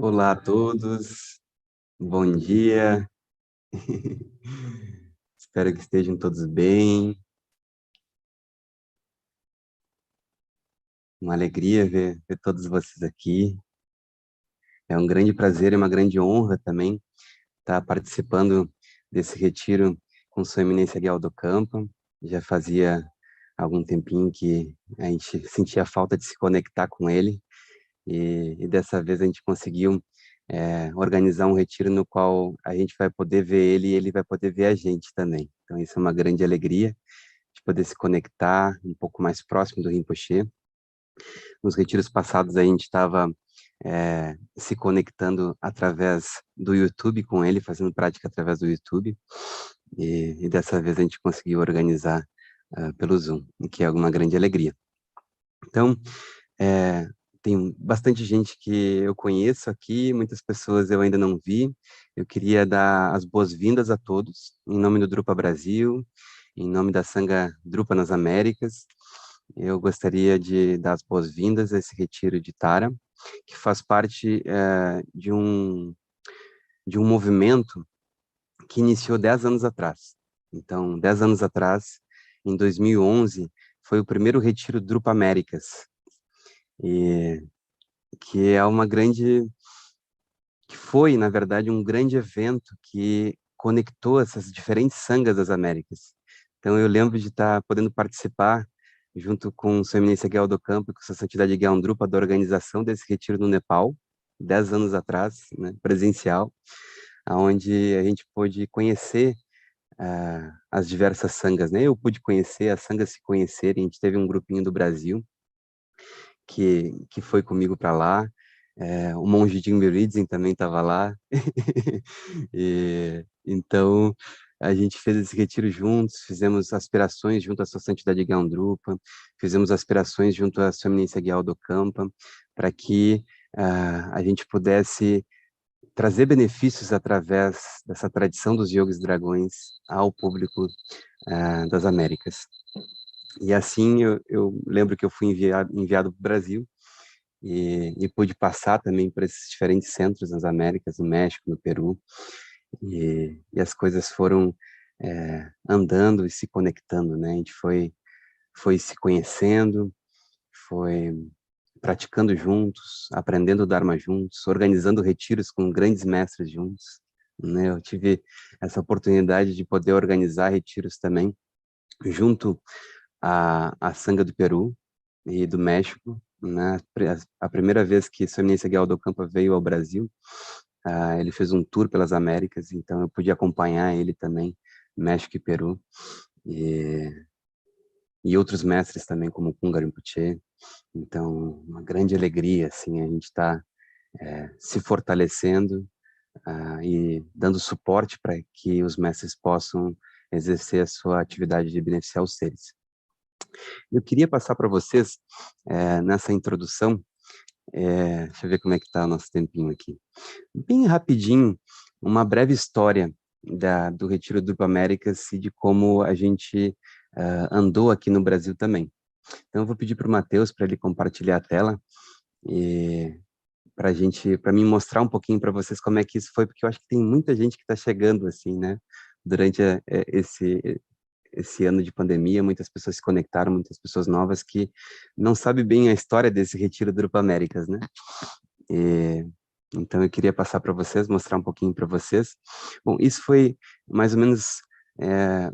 Olá a todos, bom dia. Espero que estejam todos bem. Uma alegria ver todos vocês aqui. É um grande prazer e uma grande honra também estar participando desse retiro com Sua Eminência Gyalwa Dokhampa. Já fazia algum tempinho que a gente sentia falta de se conectar com ele e dessa vez a gente conseguiu organizar um retiro no qual a gente vai poder ver ele e ele vai poder ver a gente também. Então isso é uma grande alegria de poder se conectar um pouco mais próximo do Rinpoche. Nos retiros passados a gente estava se conectando através do YouTube com ele, fazendo prática através do YouTube, e dessa vez a gente conseguiu organizar pelo Zoom, o que é uma grande alegria. Então, tem bastante gente que eu conheço aqui, muitas pessoas eu ainda não vi. Eu queria dar as boas-vindas a todos, em nome do Drupa Brasil, em nome da Sangha Drupa nas Américas, Eu gostaria de dar as boas-vindas a esse retiro de Tara, que faz parte de um movimento que iniciou 10 anos atrás. Então, 10 anos atrás, em 2011, foi o primeiro retiro Drupa Américas, e que é uma grande, que foi, na verdade, um grande evento que conectou essas diferentes sangas das Américas. Então, eu lembro de estar podendo participar junto com Sua Eminência Gyalwa Dokhampa e com Sua Santidade Gyalwa Drupa da organização desse retiro no Nepal, 10 anos atrás, né, presencial, onde a gente pôde conhecer as diversas sangas, né? Eu pude conhecer, as sangas se conhecerem, a gente teve um grupinho do Brasil que foi comigo para lá, o monge Jimmy Ridzen também estava lá, então a gente fez esse retiro juntos, fizemos aspirações junto à Sua Santidade Gyalwa Drupa, fizemos aspirações junto à Sua Eminência Gyalwa Dokhampa, para que a gente pudesse trazer benefícios através dessa tradição dos yogis dragões ao público das Américas. E assim eu lembro que eu fui enviado para o Brasil e pude passar também por esses diferentes centros nas Américas, no México, no Peru, e as coisas foram andando e se conectando, né? A gente foi se conhecendo, foi praticando juntos, aprendendo o Dharma juntos, organizando retiros com grandes mestres juntos, né? Eu tive essa oportunidade de poder organizar retiros também, junto à Sangha do Peru e do México, né? A primeira vez que Sua Eminência Gyalwa Dokhampa veio ao Brasil, ele fez um tour pelas Américas, então eu pude acompanhar ele também, México e Peru, e outros mestres também, como Kunga Rinpoche. Então, uma grande alegria, assim, a gente está se fortalecendo e dando suporte para que os mestres possam exercer a sua atividade de beneficiar os seres. Eu queria passar para vocês, nessa introdução, deixa eu ver como é que está o nosso tempinho aqui, bem rapidinho, uma breve história do Retiro do Américas e de como a gente andou aqui no Brasil também. Então, eu vou pedir para o Matheus para ele compartilhar a tela e para mim mostrar um pouquinho para vocês como é que isso foi, porque eu acho que tem muita gente que está chegando assim, né? Durante esse ano de pandemia, muitas pessoas se conectaram, muitas pessoas novas que não sabem bem a história desse retiro do Grupo Américas, né? Então eu queria passar para vocês, mostrar um pouquinho para vocês. Bom, isso foi mais ou menos,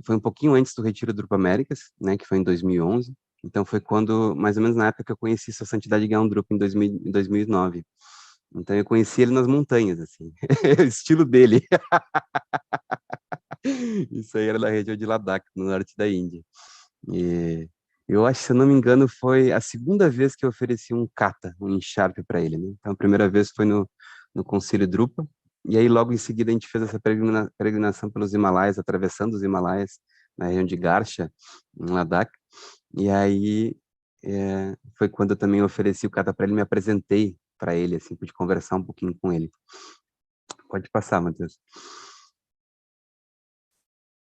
foi um pouquinho antes do retiro do Grupo Américas, né? Que foi em 2011. Então foi quando, mais ou menos na época que eu conheci Sua Santidade Gyalwa Drupa em 2009. Então eu conheci ele nas montanhas, assim, o estilo dele. Isso aí era na região de Ladakh, no norte da Índia. E eu acho, se eu não me engano, foi a segunda vez que eu ofereci um kata, um encharpe para ele, né? Então a primeira vez foi no Concílio Drupa, e aí logo em seguida a gente fez essa peregrinação pelos Himalaias, atravessando os Himalaias, na região de Garsha, em Ladakh. E aí foi quando eu também ofereci o kata para ele, me apresentei para ele, assim, pude conversar um pouquinho com ele. Pode passar, Matheus.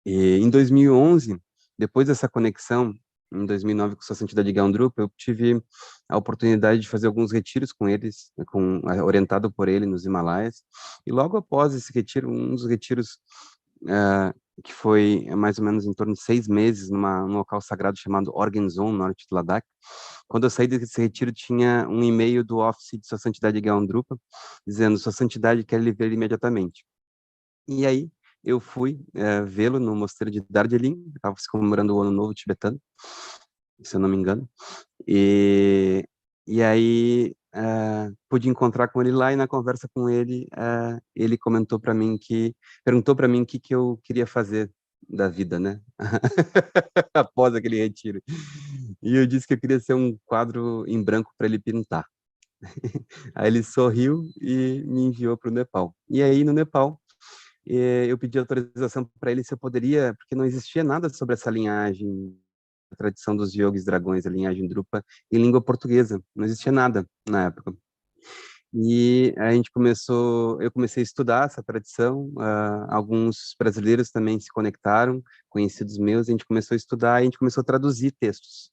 E em 2011, depois dessa conexão, em 2009 com Sua Santidade Gyalwa Drupa, eu tive a oportunidade de fazer alguns retiros com eles, orientado por ele nos Himalaias. E logo após esse retiro, um dos retiros que foi mais ou menos em torno de 6 meses num local sagrado chamado Organ Zone, no norte de Ladakh. Quando eu saí desse retiro, tinha um e-mail do office de Sua Santidade Gyalwa Drupa, dizendo: Sua Santidade quer lhe ver imediatamente. E aí eu fui vê-lo no mosteiro de Darjeeling, estava se comemorando o Ano Novo Tibetano, se eu não me engano, e aí pude encontrar com ele lá, e na conversa com ele, ele comentou para mim perguntou para mim o que eu queria fazer da vida, né? Após aquele retiro. E eu disse que eu queria ser um quadro em branco para ele pintar. Aí ele sorriu e me enviou para o Nepal. E aí no Nepal eu pedi autorização para ele se eu poderia, porque não existia nada sobre essa linhagem, a tradição dos yogis dragões, a linhagem Drupa, em língua portuguesa. Não existia nada na época. E eu comecei a estudar essa tradição, alguns brasileiros também se conectaram, conhecidos meus, a gente começou a estudar, e a gente começou a traduzir textos.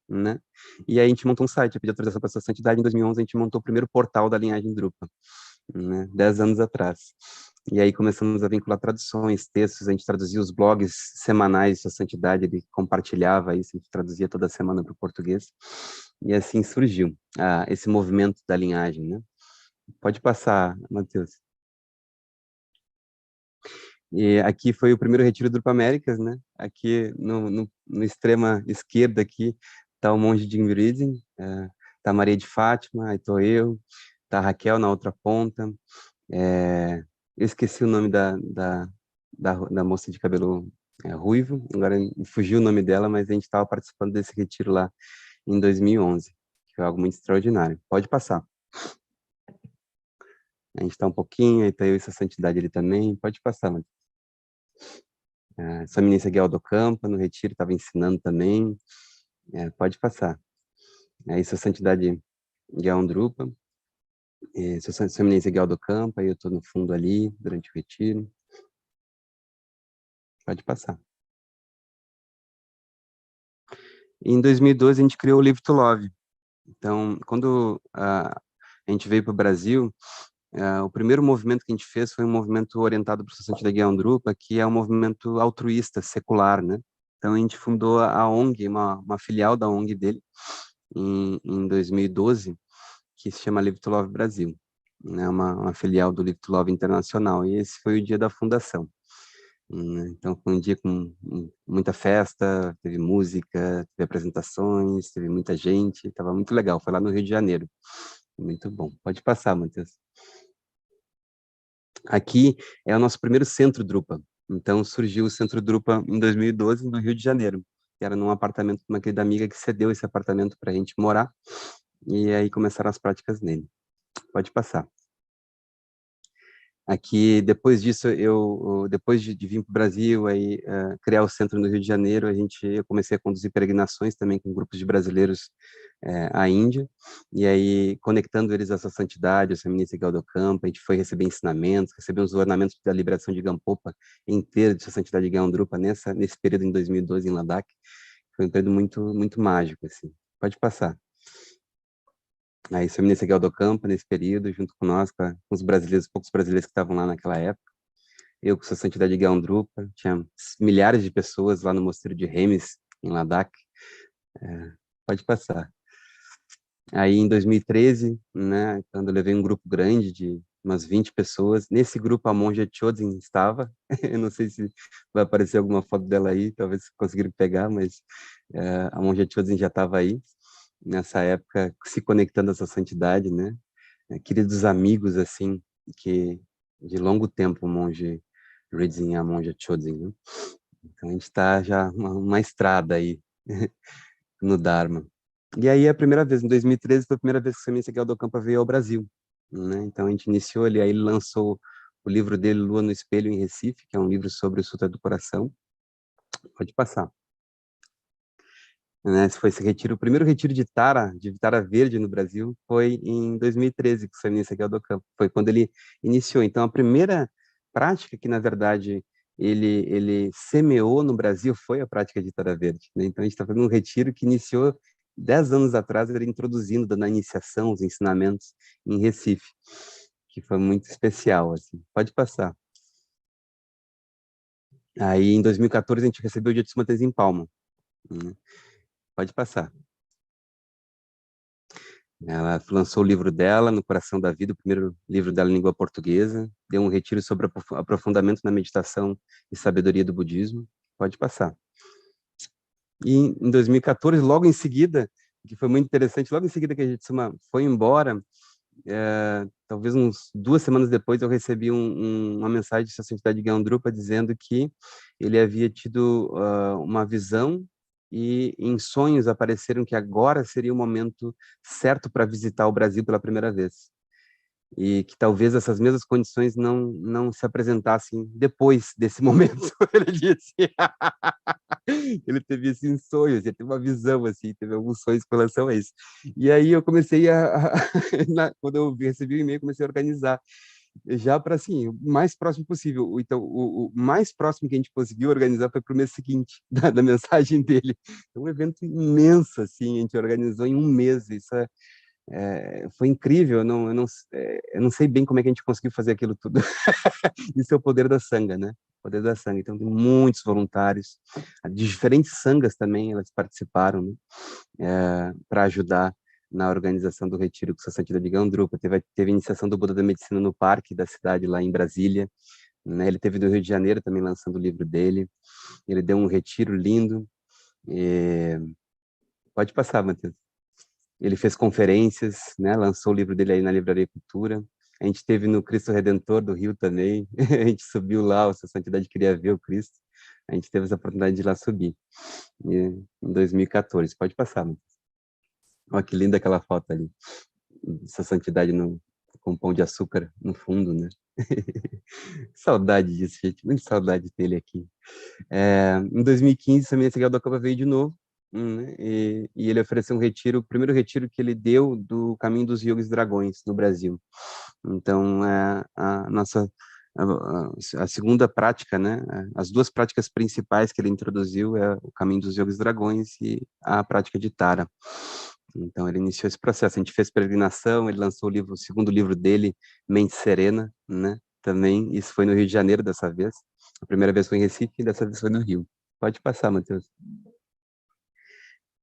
né? E aí a gente montou um site, eu pedi autorização para essa santidade, em 2011 a gente montou o primeiro portal da linhagem Drupa, né? 10 anos atrás. E aí começamos a vincular traduções, textos, a gente traduzia os blogs semanais da santidade, ele compartilhava isso, a gente traduzia toda semana para o português, e assim surgiu esse movimento da linhagem, né? Pode passar, Matheus. E aqui foi o primeiro retiro do Grupo Américas, né? Aqui no extrema esquerda aqui está o monge de Ingrid, tá a Maria de Fátima, aí estou eu, tá a Raquel na outra ponta. Eu esqueci o nome da moça de cabelo ruivo, agora fugiu o nome dela, mas a gente estava participando desse retiro lá em 2011, que foi algo muito extraordinário. Pode passar. A gente está um pouquinho, aí está eu e essa santidade ali também. Pode passar, mano. Sua eminência Gyalwa Dokhampa, no retiro, estava ensinando também. Pode passar. Aí, sua santidade Gyalwa Drupa, sua eminência Gyalwa Dokhampa, aí eu estou no fundo ali, durante o retiro. Pode passar. Em 2012, a gente criou o Live to Love. Então, quando a gente veio para o Brasil, o primeiro movimento que a gente fez foi um movimento orientado para o santidade Gyalwa Drupa, que é um movimento altruísta, secular, né? Então, a gente fundou a ONG, uma filial da ONG dele, em 2012, que se chama Live to Love Brasil, né? Uma filial do Live to Love Internacional, e esse foi o dia da fundação. Então, foi um dia com muita festa, teve música, teve apresentações, teve muita gente, estava muito legal, foi lá no Rio de Janeiro. Muito bom. Pode passar, Matheus. Aqui é o nosso primeiro centro Drupa. Então, surgiu o centro Drupa em 2012, no Rio de Janeiro, que era num apartamento de uma querida amiga que cedeu esse apartamento para a gente morar, e aí começaram as práticas nele. Pode passar. Aqui, depois disso, depois de vir para o Brasil, aí, criar o centro no Rio de Janeiro, eu comecei a conduzir peregrinações também com grupos de brasileiros à Índia, e aí, conectando eles a essa santidade, essa eminência Gyalwa Dokhampa, a gente foi receber ensinamentos, receber os ornamentos da liberação de Gampopa inteira, de sua santidade Gyalwa Drupa, nesse período em 2012, em Ladakh. Foi um período muito, muito mágico, assim. Pode passar. Aí, sua eminência Gyalwa Dokhampa, nesse período, junto com nós, com os brasileiros, poucos brasileiros que estavam lá naquela época. Eu, com sua santidade Gyalwa Drupa, tinha milhares de pessoas lá no mosteiro de Remes, em Ladakh. Pode passar. Aí, em 2013, né, quando eu levei um grupo grande de umas 20 pessoas, nesse grupo a monja Chodzin estava, eu não sei se vai aparecer alguma foto dela aí, talvez conseguiram pegar, mas a monja Chodzin já estava aí, nessa época, se conectando a essa santidade, né? Queridos amigos, assim, que de longo tempo o monge Rinpoche e a monja Chodzin, né? Então a gente está já uma estrada aí no Dharma. E aí a primeira vez, em 2013, foi a primeira vez que o Gyalwa Dokhampa veio ao Brasil, né? Então a gente iniciou ali, aí ele lançou o livro dele, Lua no Espelho, em Recife, que é um livro sobre o Sutra do Coração. Pode passar. Né, esse foi o primeiro retiro de Tara Verde no Brasil, foi em 2013, que o Sr. Gyalwa Dokhampa, foi quando ele iniciou. Então, a primeira prática que, na verdade, ele semeou no Brasil foi a prática de Tara Verde, né? Então, a gente está fazendo um retiro que iniciou 10 anos atrás, ele introduzindo, dando a iniciação, os ensinamentos em Recife, que foi muito especial, assim. Pode passar. Aí, em 2014, a gente recebeu o dia de Suma Tese em Palma, né? Pode passar. Ela lançou o livro dela, No Coração da Vida, o primeiro livro dela em língua portuguesa. Deu um retiro sobre aprofundamento na meditação e sabedoria do budismo. Pode passar. E em 2014, logo em seguida, que foi muito interessante, logo em seguida que a gente foi embora, talvez uns 2 semanas depois, eu recebi uma mensagem de Sua Santidade Gyalwa Drupa dizendo que ele havia tido uma visão e em sonhos apareceram que agora seria o momento certo para visitar o Brasil pela primeira vez. E que talvez essas mesmas condições não se apresentassem depois desse momento, ele disse. Ele teve assim, sonhos, ele teve uma visão, assim, teve alguns sonhos com relação a isso. E aí eu comecei quando eu recebi o e-mail, comecei a organizar. já para assim, o mais próximo possível. Então, o mais próximo que a gente conseguiu organizar foi para o mês seguinte, da mensagem dele. É um evento imenso, assim, a gente organizou em um mês. Isso foi incrível. Eu não sei bem como é que a gente conseguiu fazer aquilo tudo. Isso é o poder da sanga, né? O poder da sanga. Então, tem muitos voluntários, de diferentes sangas também, elas participaram, né? Para ajudar na organização do retiro com Sua Santidade Gandrupa. Teve a iniciação do Buda da Medicina no parque da cidade, lá em Brasília, né? Ele teve do Rio de Janeiro também lançando o livro dele. Ele deu um retiro lindo. E... Pode passar, Matheus. Ele fez conferências, né? Lançou o livro dele aí na Livraria Cultura. A gente teve no Cristo Redentor do Rio também. A gente subiu lá, a Sua Santidade queria ver o Cristo. A gente teve essa oportunidade de ir lá subir. Em 2014. Pode passar, Matheus. Olha que linda aquela foto ali. Sua Santidade com pão de açúcar no fundo, né? Saudade disso, gente. Muita saudade dele aqui. Em 2015, a Eminência Gyalwa Dokhampa veio de novo, né? E ele ofereceu um retiro, o primeiro retiro que ele deu do Caminho dos Yogis Dragões no Brasil. Então, a segunda prática, né? As duas práticas principais que ele introduziu é o Caminho dos Yogis Dragões e a prática de Tara. Então, ele iniciou esse processo. A gente fez peregrinação, ele lançou o segundo livro dele, Mente Serena, né? Também, isso foi no Rio de Janeiro dessa vez. A primeira vez foi em Recife e dessa vez foi no Rio. Pode passar, Matheus.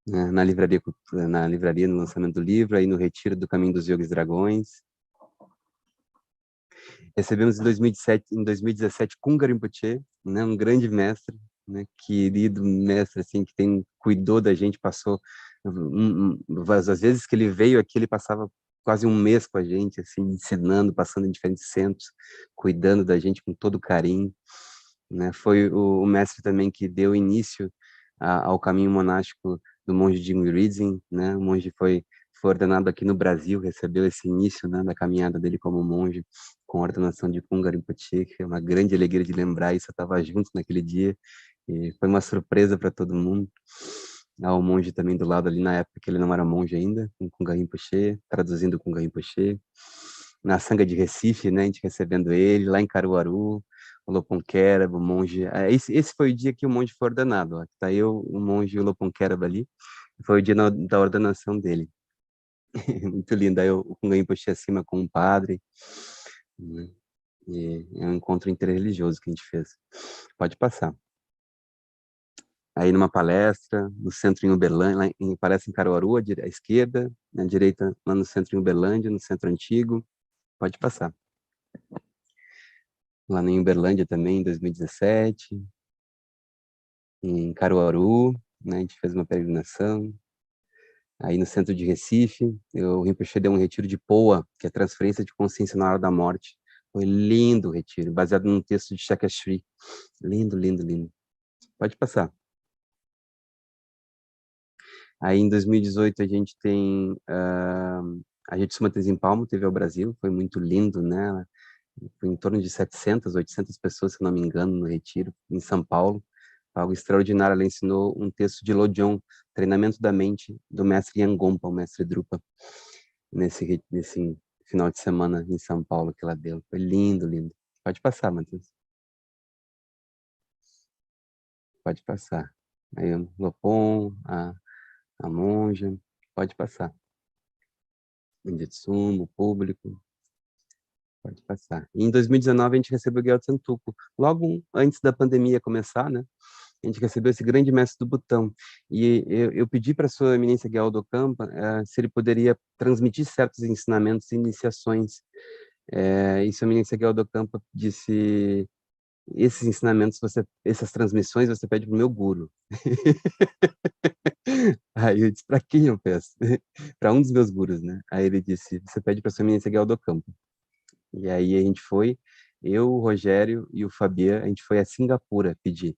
Na livraria, no lançamento do livro, aí no retiro do Caminho dos Yogis Dragões. Recebemos em 2017 Kunga Rinpoche, né? Um grande mestre, né? Querido mestre, assim, que cuidou da gente, passou as vezes que ele veio aqui, ele passava quase um mês com a gente, assim, ensinando, passando em diferentes centros, cuidando da gente com todo carinho, né? Foi o mestre também que deu início ao caminho monástico do monge Jim Rizin, né? O monge foi ordenado aqui no Brasil, recebeu esse início, né, da caminhada dele como monge, com a ordenação de Kunga Rinpoche, que é uma grande alegria de lembrar isso. Eu estava junto naquele dia, e foi uma surpresa para todo mundo. O monge também do lado ali, na época que ele não era monge ainda, com Kunga Rinpoche, traduzindo Kunga Rinpoche. Na Sanga de Recife, né, a gente recebendo ele, lá em Caruaru, o Loponqueraba, o monge. Esse foi o dia que o monge foi ordenado. Está eu, o monge e o Loponqueraba ali. Foi o dia da ordenação dele. Muito lindo. Aí o Kunga Rinpoche acima com um padre, né? E é um encontro interreligioso que a gente fez. Pode passar. Aí numa palestra, no centro em Uberlândia, palestra em Caruaru, à esquerda, na direita, lá no centro em Uberlândia, no centro antigo. Pode passar. Lá em Uberlândia também, em 2017. Em Caruaru, né, a gente fez uma peregrinação. Aí no centro de Recife, o Rinpoche deu um retiro de POA, que é transferência de consciência na hora da morte. Foi lindo o retiro, baseado num texto de Shakespeare. Lindo, lindo, lindo. Pode passar. Aí em 2018 a gente tem a Rede Sumatrês em Palmo, teve ao Brasil, foi muito lindo, né? Foi em torno de 700, 800 pessoas, se não me engano, no retiro, em São Paulo. Algo extraordinário. Ela ensinou um texto de Lojong, Treinamento da Mente, do mestre Yangompa, o mestre Drupa, nesse final de semana em São Paulo que ela deu. Foi lindo, lindo. Pode passar, Matheus. Pode passar. Aí o Lopon, a monja, pode passar. O Jitsumo, o público, pode passar. E em 2019 a gente recebeu o Gyalwa Santuku, logo antes da pandemia começar, né? A gente recebeu esse grande mestre do Butão. E eu pedi para a sua eminência Gyalwa Dokhampa se ele poderia transmitir certos ensinamentos e iniciações. E sua eminência Gyalwa Dokhampa disse: esses ensinamentos, essas transmissões, você pede para o meu guru. Aí eu disse: para quem eu peço? Para um dos meus gurus, né? Aí ele disse: você pede para sua eminência Gyalwa Dokhampa. E aí a gente foi, eu, o Rogério e o Fabian, a gente foi a Singapura pedir.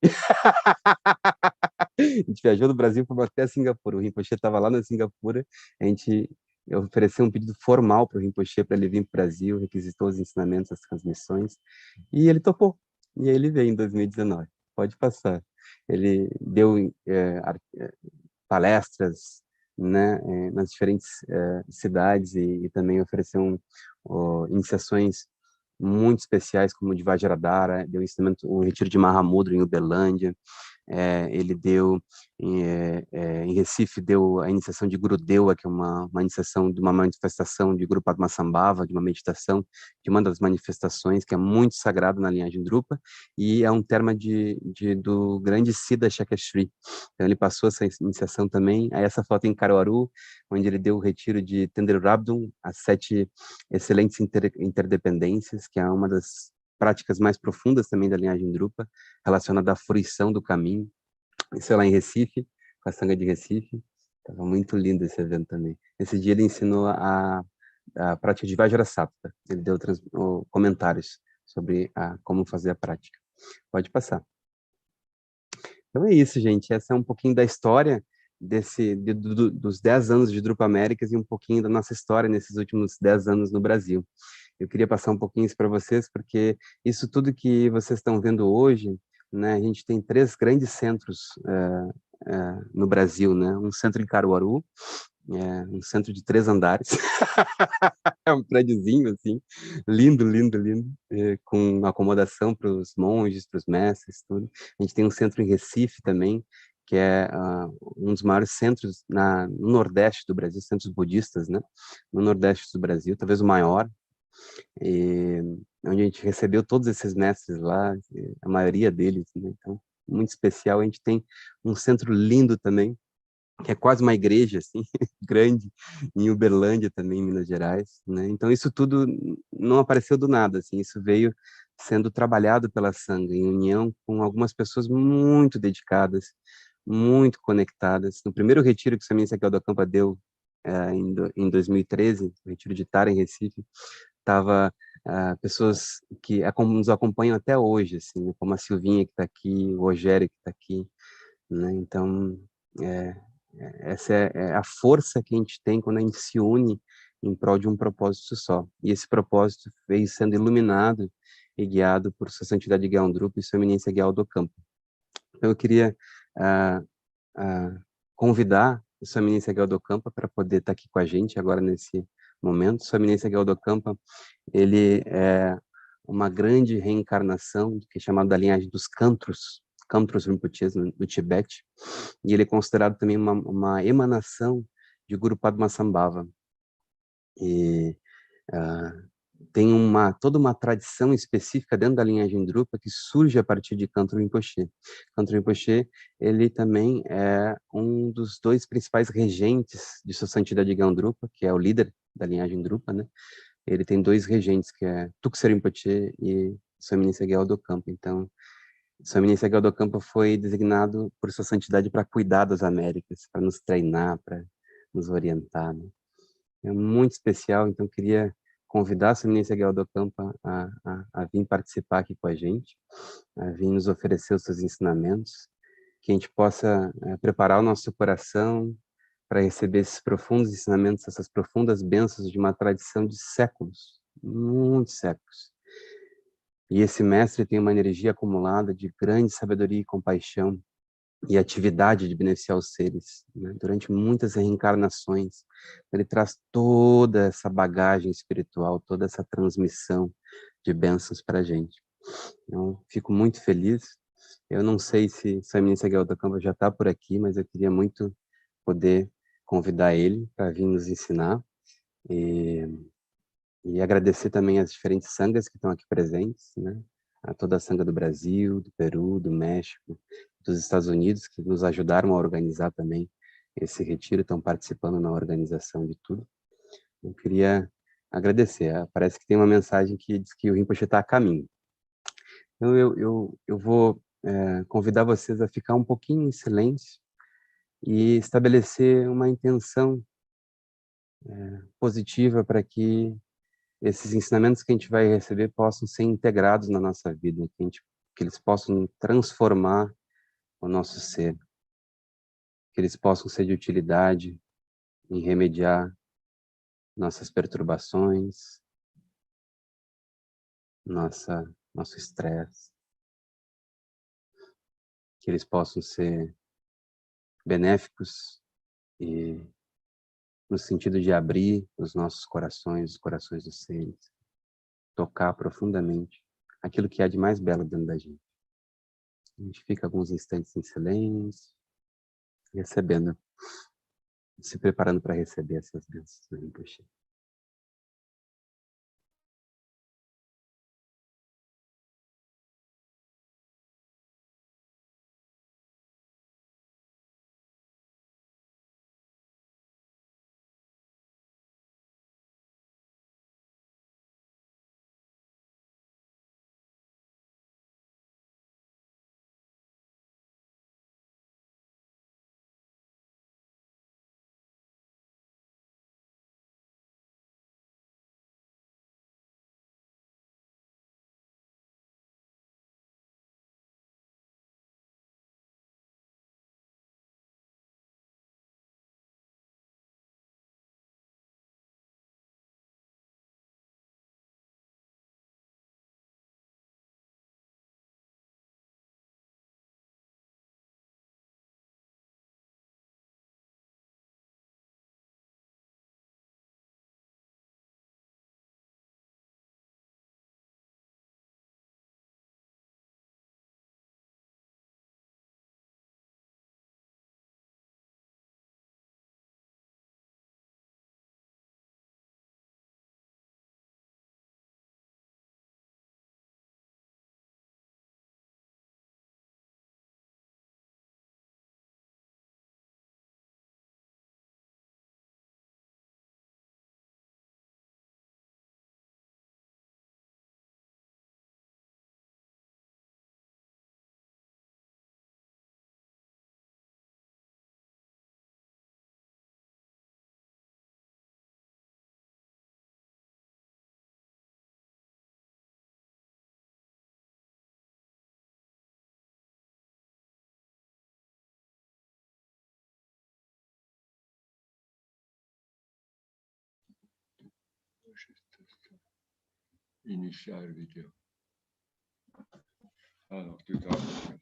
A gente viajou do Brasil, fomos até Singapura. O Rinpoche estava lá na Singapura. Eu ofereci um pedido formal para o Rinpoche para ele vir para o Brasil, requisitou os ensinamentos, as transmissões, e ele topou. E aí ele veio em 2019. Pode passar. Ele deu palestras, né, nas diferentes cidades e também ofereceu iniciações muito especiais, como o de Vajradhara, deu um retiro de Mahamudra em Uberlândia, ele deu, em Recife, deu a iniciação de Gurudewa, que é uma iniciação de uma manifestação de Guru Padmasambhava, de uma meditação, de uma das manifestações que é muito sagrado na linhagem Drupa, e é um termo do grande Siddha Shakeshri. Então ele passou essa iniciação também. Aí essa foto em Caruaru, onde ele deu o retiro de Tender Rabdum, as 7 excelentes interdependências, que é uma das práticas mais profundas também da linhagem Drupa, relacionada à fruição do caminho. Isso é lá em Recife, com a Sangha de Recife. Estava muito lindo esse evento também. Esse dia ele ensinou a prática de Vajrasattva. Ele deu comentários sobre como fazer a prática. Pode passar. Então é isso, gente. Essa é um pouquinho da história dos 10 anos de Drupa Américas e um pouquinho da nossa história nesses últimos 10 anos no Brasil. Eu queria passar um pouquinho isso para vocês, porque isso tudo que vocês estão vendo hoje, né, a gente tem 3 grandes centros no Brasil, né? Um centro em Caruaru, um centro de 3 andares, é um prédiozinho assim, lindo, lindo, lindo, com acomodação para os monges, para os mestres, tudo. A gente tem um centro em Recife também, que é um dos maiores centros no Nordeste do Brasil, centros budistas, né? No Nordeste do Brasil, talvez o maior, onde a gente recebeu todos esses mestres lá, a maioria deles, né? Então, muito especial. A gente tem um centro lindo também, que é quase uma igreja, assim, grande, em Uberlândia também, em Minas Gerais, né? Então, isso tudo não apareceu do nada, assim, isso veio sendo trabalhado pela Sangha, em união com algumas pessoas muito dedicadas, muito conectadas. No primeiro retiro que o Sessão Gyalwa Dokhampa deu, em 2013, o retiro de Tara, em Recife, tava pessoas que nos acompanham até hoje, assim, né? Como a Silvinha que está aqui, o Rogério que está aqui, né? Então, essa é a força que a gente tem quando a gente se une em prol de um propósito só. E esse propósito veio sendo iluminado e guiado por Sua Santidade Gyalwa Drupa e Sua Eminência Gyalwa Dokhampa. Então, eu queria convidar Sua Eminência Gyalwa Dokhampa para poder estar aqui com a gente agora nesse momento. Sua Eminência Gyalwa Dokhampa, ele é uma grande reencarnação, que é chamada da linhagem dos Kantros Rinpoches, no Tibete, e ele é considerado também uma emanação de Guru Padmasambhava. E tem toda uma tradição específica dentro da linhagem Drupa que surge a partir de Kantro Rinpoche. Kantro Rinpoche, ele também é um dos 2 principais regentes de Sua Santidade Gyalwa Drupa, que é o líder da linhagem Drupa, né? Ele tem 2 regentes, que é Tuksar Rinpoche e Sua Eminência Gyalwa Dokhampa. Então, Sua Eminência Gyalwa Dokhampa foi designado por Sua Santidade para cuidar das Américas, para nos treinar, para nos orientar, né? É muito especial, então queria convidar a Sua Eminência Gyalwa Dokhampa a vir participar aqui com a gente, a vir nos oferecer os seus ensinamentos, que a gente possa preparar o nosso coração para receber esses profundos ensinamentos, essas profundas bênçãos de uma tradição de séculos, muitos séculos. E esse mestre tem uma energia acumulada de grande sabedoria e compaixão e atividade de beneficiar os seres, né? Durante muitas reencarnações, ele traz toda essa bagagem espiritual, toda essa transmissão de bênçãos para a gente. Então, fico muito feliz. Eu não sei se a Eminência Gyalwa Dokhampa já está por aqui, mas eu queria muito poder convidar ele para vir nos ensinar e agradecer também as diferentes sanghas que estão aqui presentes, né? A toda a sangha do Brasil, do Peru, do México, dos Estados Unidos, que nos ajudaram a organizar também esse retiro, estão participando na organização de tudo. Eu queria agradecer. Parece que tem uma mensagem que diz que o Rinpoche está a caminho. Então, eu vou convidar vocês a ficar um pouquinho em silêncio e estabelecer uma intenção positiva para que esses ensinamentos que a gente vai receber possam ser integrados na nossa vida, que eles possam transformar o nosso ser, que eles possam ser de utilidade em remediar nossas perturbações, nosso estresse, que eles possam ser benéficos e no sentido de abrir os nossos corações, os corações dos seres. tocar profundamente aquilo que há de mais belo dentro da gente. A gente fica alguns instantes em silêncio, recebendo, se preparando para receber essas bênçãos do Rinpoche. Initiar video. Alors, tout à l'heure.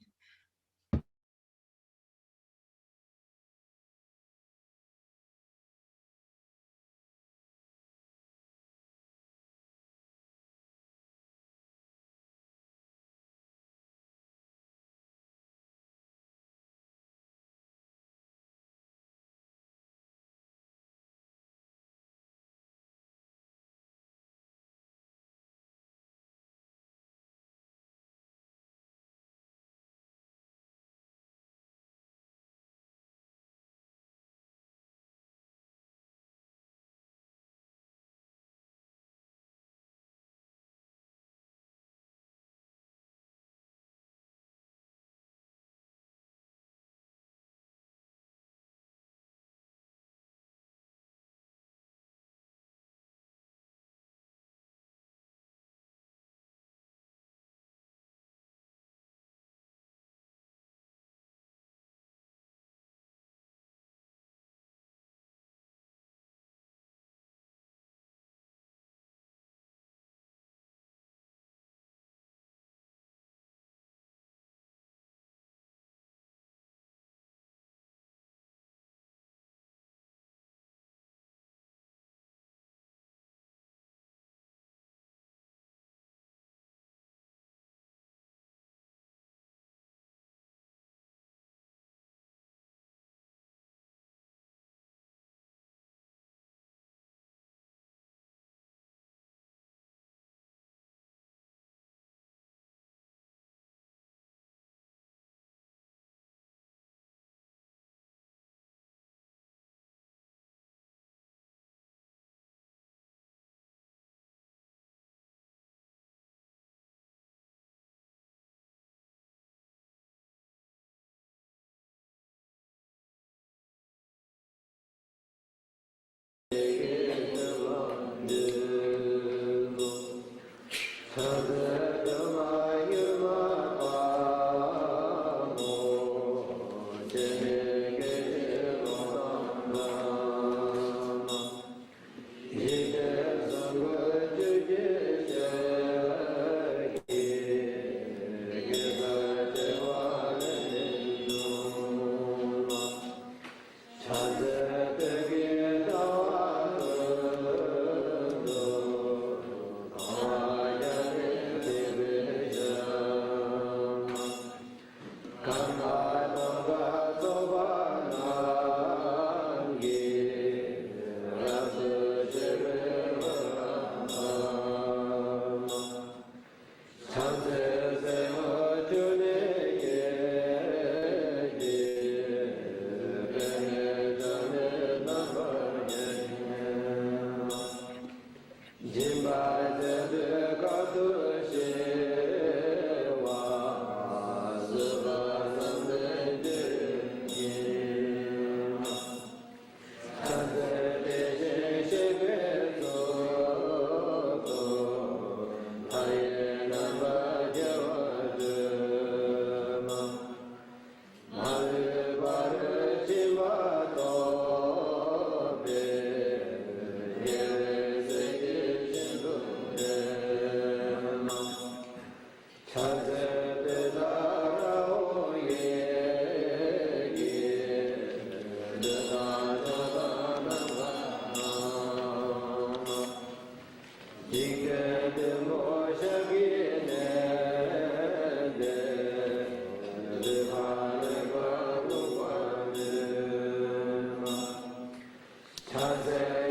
Jai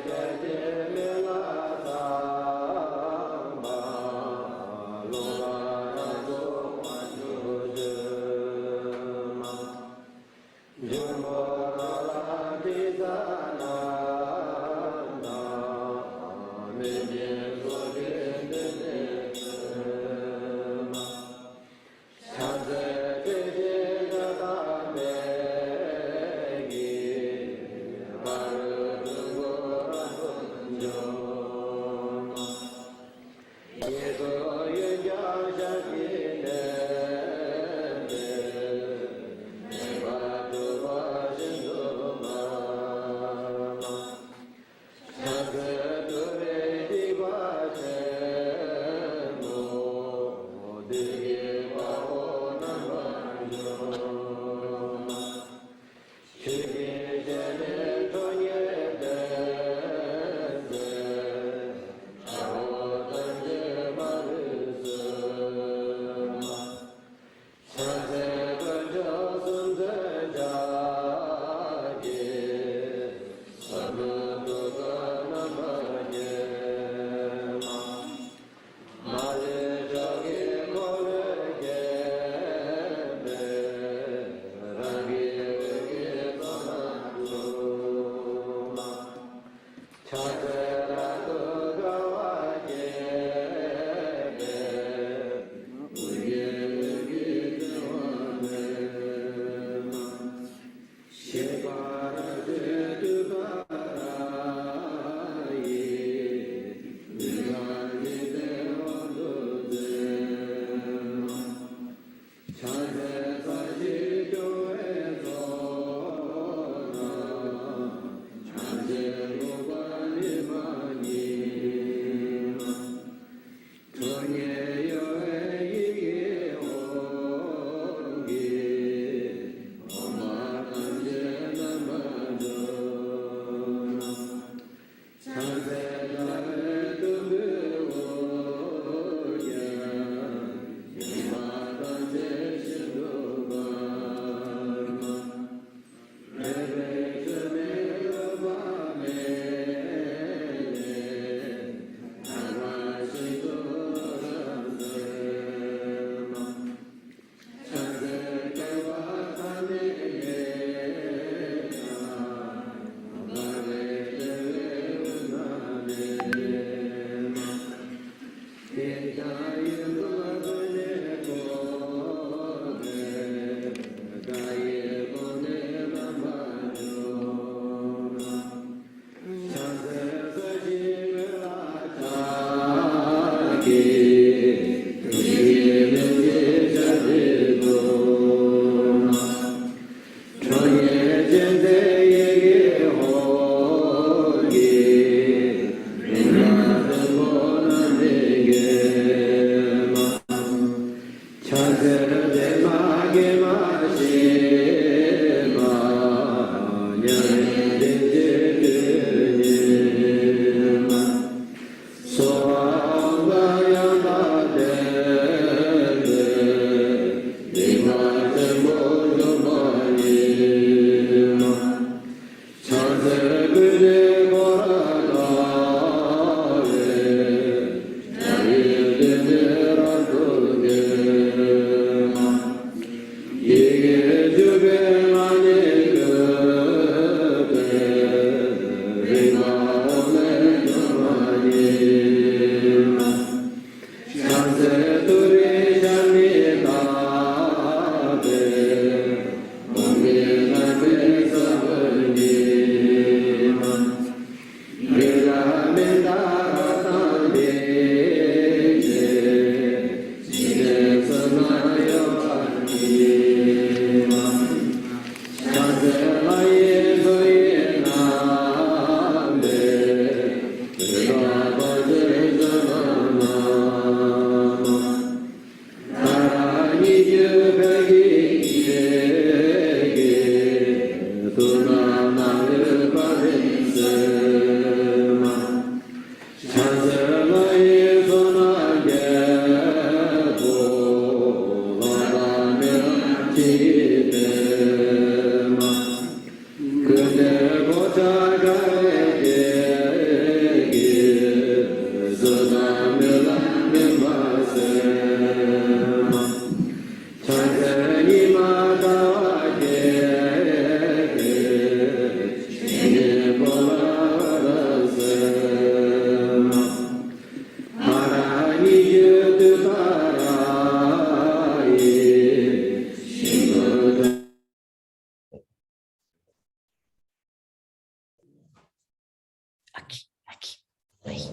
Aquí, aquí. Ahí.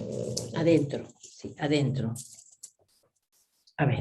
Adentro. Sí, adentro. A ver.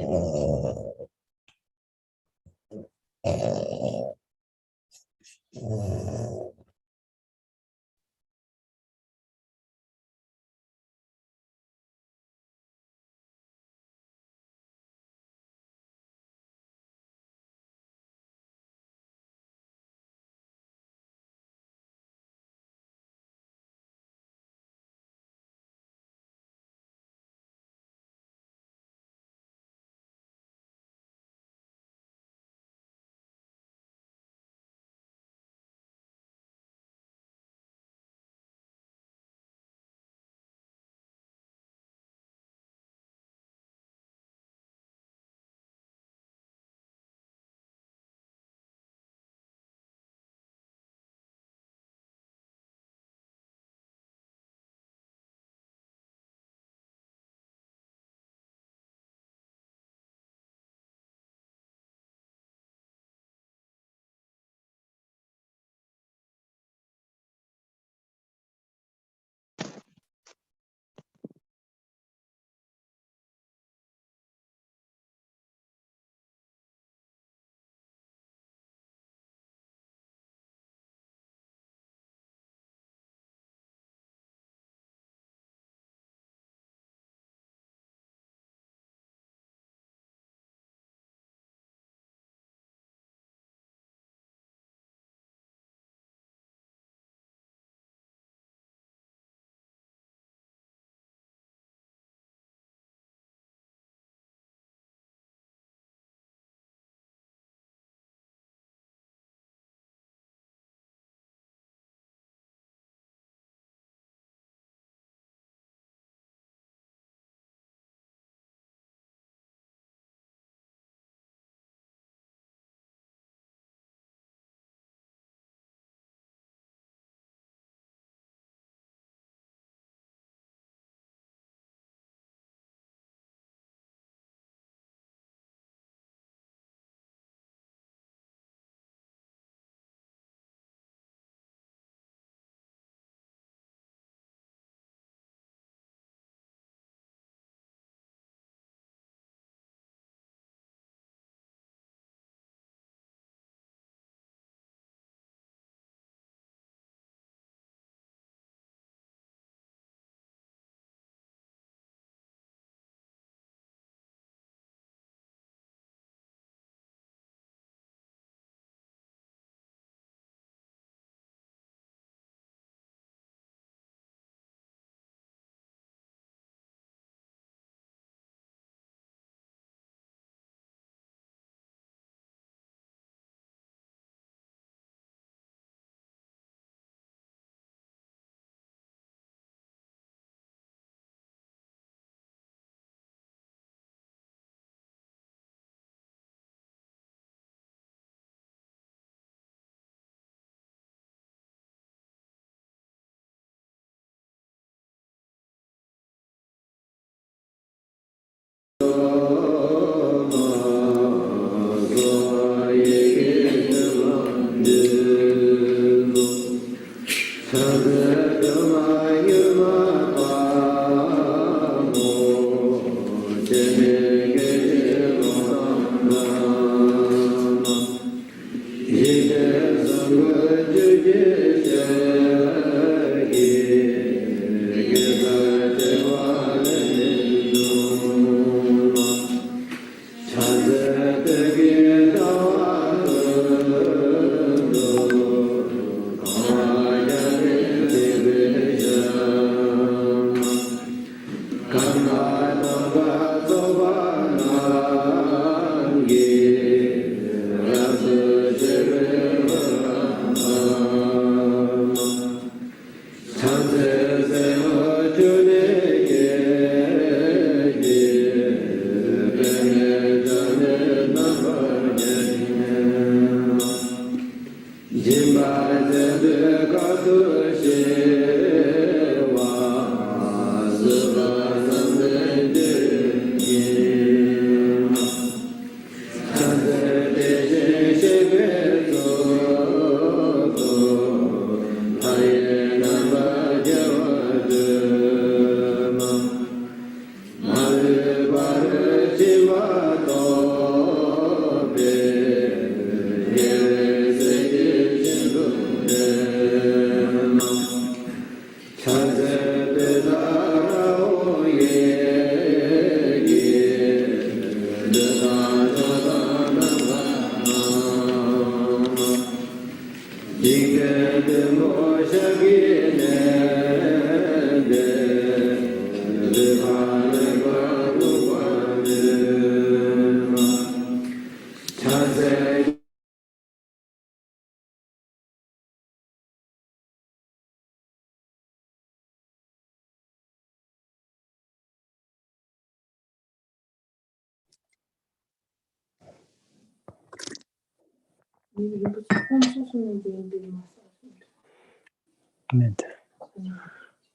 Karma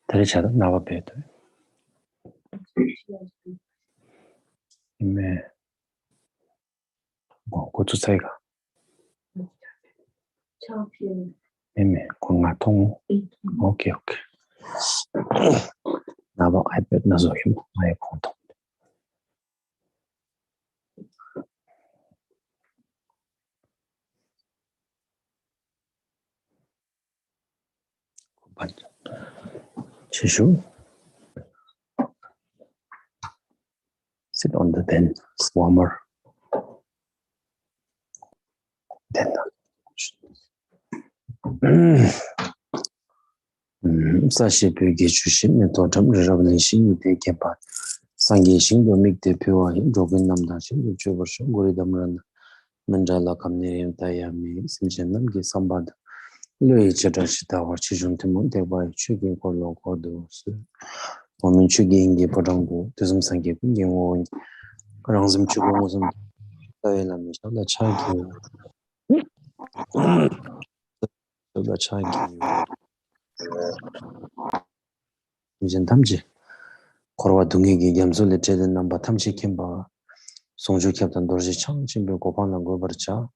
Derechado, nava pedo. Me 고추 사이가 me 공마통 오케이 나봐 아이패드 나서 힘 아이 콘통 반자 지수 sit on the then warmer then 사실 벽에 주시면 더 점르러는 신이 되게 봐 상계 신도 맥대표와 조금 남다신 주버서 고리담은 만잘라 감내에 다야미 심전남게 선바드 르이처다시다 와치중팀은 대바이 추게 걸로고도스 오면 추게인게 보정고 두숨상게 군경원 그랑좀 주고 무슨 다야라미 샤다 차기 샤다 차기 이제 담지 걸어와 동행이 겸손에 제된 넘바 탐지 캠바 송주 캡탄 도르지 창진별 고반한 거 버차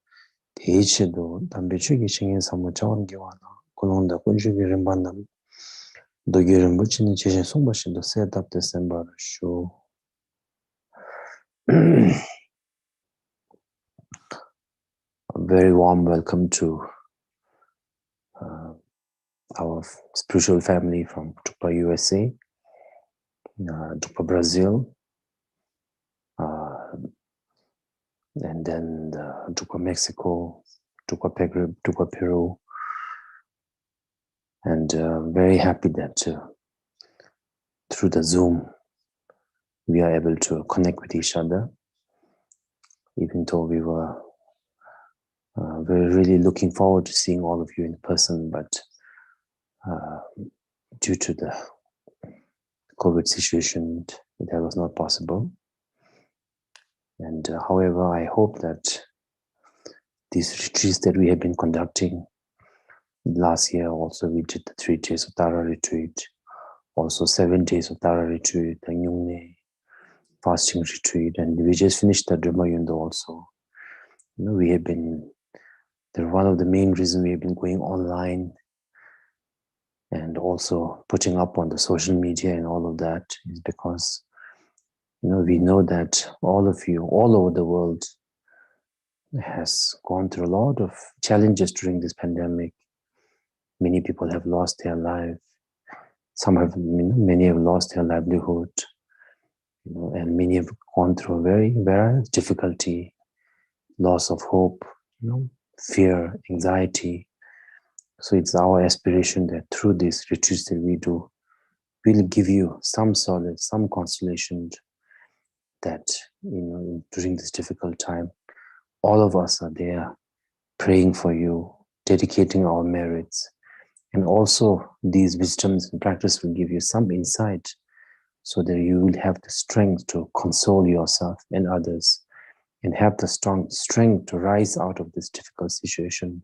대체도 담배 주기 신경 삼아 저런 게 와나 그런다 군주기를 만남 도기를 붙이는 제신 송바신도 셋업 디셈버 쇼 A very warm welcome to our spiritual family from Tupa, USA, Tupa, Brazil, and then Tupa, Mexico, Tupa, Peru, and very happy that through the Zoom we are able to connect with each other, even though we were really looking forward to seeing all of you in person, but due to the COVID situation, that was not possible. And however, I hope that these retreats that we have been conducting last year, also we did the 3 days of Tara retreat, also 7 days of Tara retreat, the Nyungne fasting retreat, and we just finished the Dharma Yundo also. You know, we have been, one of the main reasons we have been going online and also putting up on the social media and all of that is because, you know, we know that all of you, all over the world, has gone through a lot of challenges during this pandemic. Many people have lost their life. Many have lost their livelihood, you know, and many have gone through very difficulty, loss of hope, you know, fear, anxiety. So it's our aspiration that through these retreats that we do, we'll give you some solace, some consolation that, you know, during this difficult time, all of us are there praying for you, dedicating our merits. And also these wisdoms and practice will give you some insight so that you will have the strength to console yourself and others and have the strong strength to rise out of this difficult situation.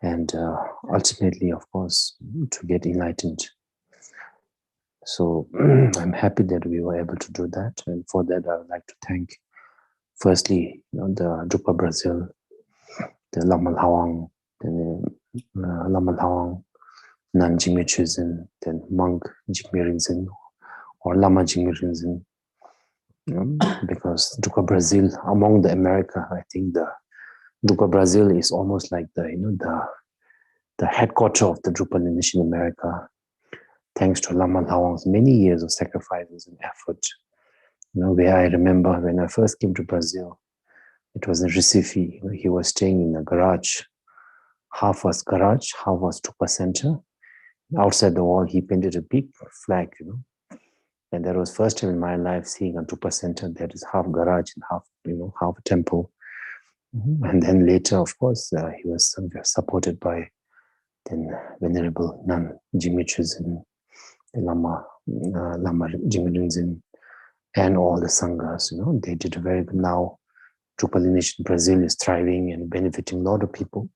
And ultimately, of course, to get enlightened. So I'm happy that we were able to do that. And for that, I would like to thank, firstly, you know, the Drupa Brazil, the Lama Hawang, then Lama Hawang, Nan Jingme Chuzin, then Monk Jingme Rinzin, or Lama Jingme Rinzin. You know, because Drupa Brazil, among the America, I think the Drupa Brazil is almost like the, you know, the headquarters of the Drupa lineage in America, thanks to Lama Hawang's many years of sacrifices and effort. You know, where I remember when I first came to Brazil, it was in Recife. You know, he was staying in a garage. Half was garage, half was Drupa center. Outside the wall, he painted a big flag, you know. And that was first time in my life seeing a Drupa center that is half garage and half, you know, half temple. And then later, of course, he was supported by then Venerable Nan Jingme Chuzin, Lama Jingme Rinzin, and all the sanghas. You know, they did a very good. Now Drupal lineage in Brazil is thriving and benefiting a lot of people.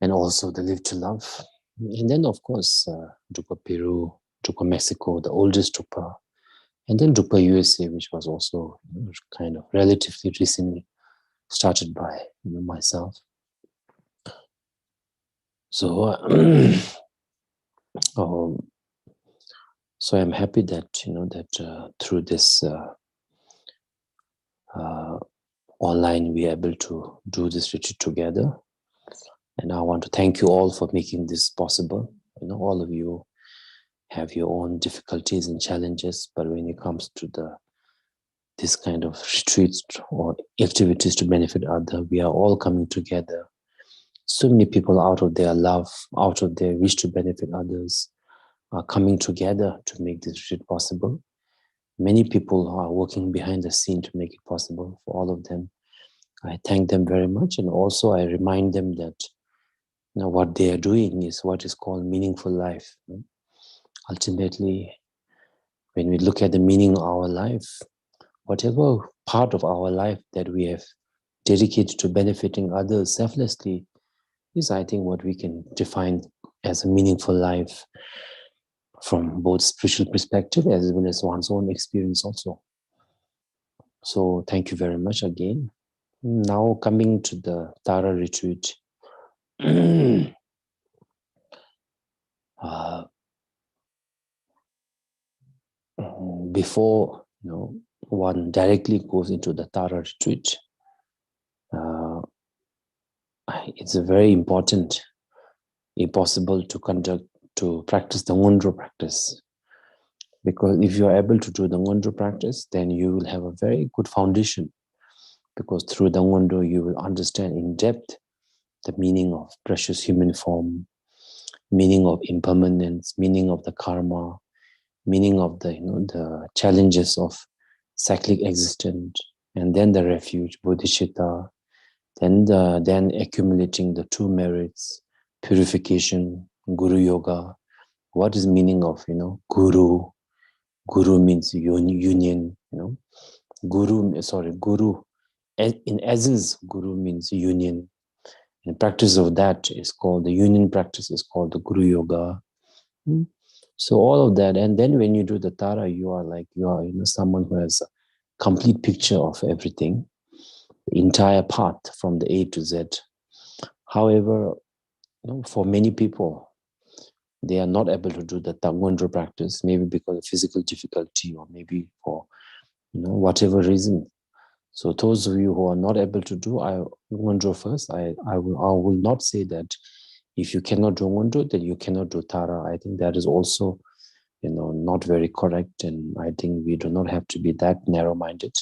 And also the Live to Love. And then, of course, Drupal Peru, Drupal Mexico, the oldest Drupal. And then Drupal USA, which was also kind of relatively recently started by myself. So, so I'm happy that through this online we are able to do this retreat together. And I want to thank you all for making this possible. All of you have your own difficulties and challenges, but when it comes to this kind of retreats or activities to benefit others, we are all coming together. So many people out of their love, out of their wish to benefit others, are coming together to make this retreat possible. Many people are working behind the scene to make it possible. For all of them, I thank them very much, and also I remind them that what they are doing is what is called meaningful life. Ultimately, when we look at the meaning of our life, whatever part of our life that we have dedicated to benefiting others selflessly is, I think, what we can define as a meaningful life from both spiritual perspective as well as one's own experience also. So thank you very much again. Now coming to the Tara retreat. Before one directly goes into the Tara retreat, it's very important, if possible, to practice the Ngondro practice. Because if you are able to do the Ngondro practice, then you will have a very good foundation. Because through the Ngondro, you will understand in depth the meaning of precious human form, meaning of impermanence, meaning of the karma, meaning of the challenges of cyclic existence, and then the refuge, bodhicitta, then accumulating the two merits, purification, guru yoga. What is meaning of guru? Guru means union. Guru. In essence, guru means union. And practice of that is called the union practice. Is called the guru yoga. So all of that, and then when you do the Tara, you are someone who has a complete picture of everything, the entire path from the A to Z. However, for many people, they are not able to do the Ngondro practice, maybe because of physical difficulty or maybe for whatever reason. So those of you who are not able to do Ngondro first, I will not say that if you cannot do Ngondro, then you cannot do Tara. I think that is also not very correct, and I think we do not have to be that narrow-minded,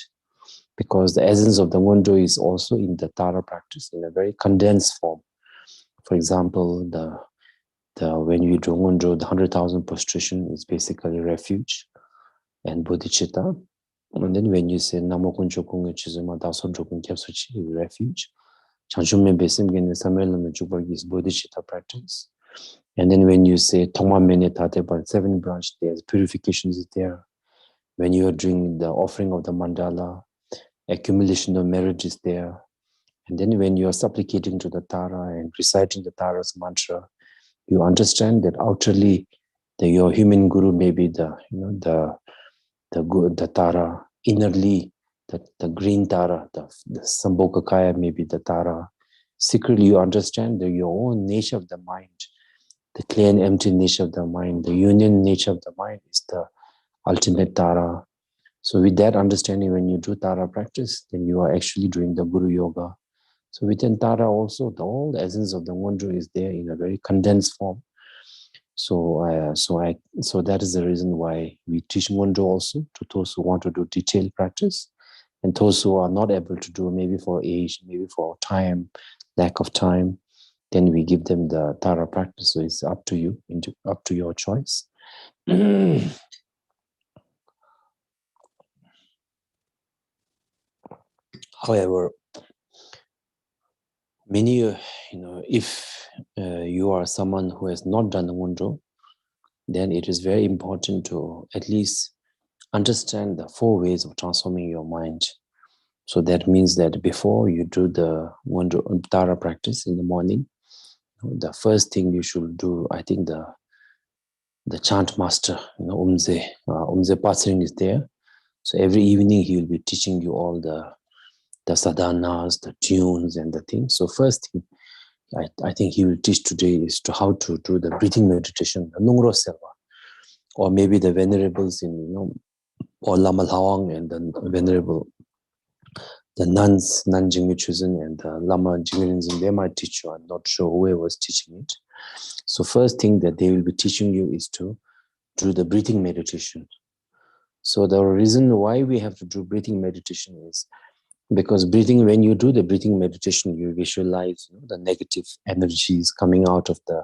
because the essence of the Ngondro is also in the Tara practice in a very condensed form. For example, when you do Ngondro, the 100,000 prostration is basically refuge and bodhicitta. And then when you say Namo Kuncho Kunga Chizuma Daso Drukun Kyapsuchi is refuge. Chanchume Besim Gene Samuel Mechubag is bodhicitta practice. And then when you say Tongma Mene Tate Bar 7 branch, there's purification is there. When you are doing the offering of the mandala, accumulation of merit is there. And then when you are supplicating to the Tara and reciting the Tara's mantra, you understand that outwardly your human guru may be the Tara, innerly the green Tara, the Sambhogakaya may be the Tara. Secretly you understand that your own nature of the mind, the clear and empty nature of the mind, the union nature of the mind is the ultimate Tara. So with that understanding, when you do Tara practice, then you are actually doing the Guru Yoga. So within Tara also, all the essence of the Ngondro is there in a very condensed form. So that is the reason why we teach Ngondro also to those who want to do detailed practice, and those who are not able to do, maybe for age, maybe for time, lack of time, then we give them the Tara practice. So it's up to you, up to your choice. However, many, if you are someone who has not done the Ngondro, then it is very important to at least understand the 4 ways of transforming your mind. So that means that before you do the Abertura practice in the morning, the first thing you should do, I think the chant master, Umze Patsering is there. So every evening he will be teaching you all the sadhanas, the tunes and the things. So first thing I think he will teach today is to how to do the breathing meditation, the Nungro Selva, or maybe the venerables in, or Lama Lawang and the venerable, the nuns, Nan Jingmi Chuzen and the Lama Jingrinzin, they might teach you. I'm not sure who was teaching it. So first thing that they will be teaching you is to do the breathing meditation. So the reason why we have to do breathing meditation is because when you do the breathing meditation, you visualize the negative energies coming out of the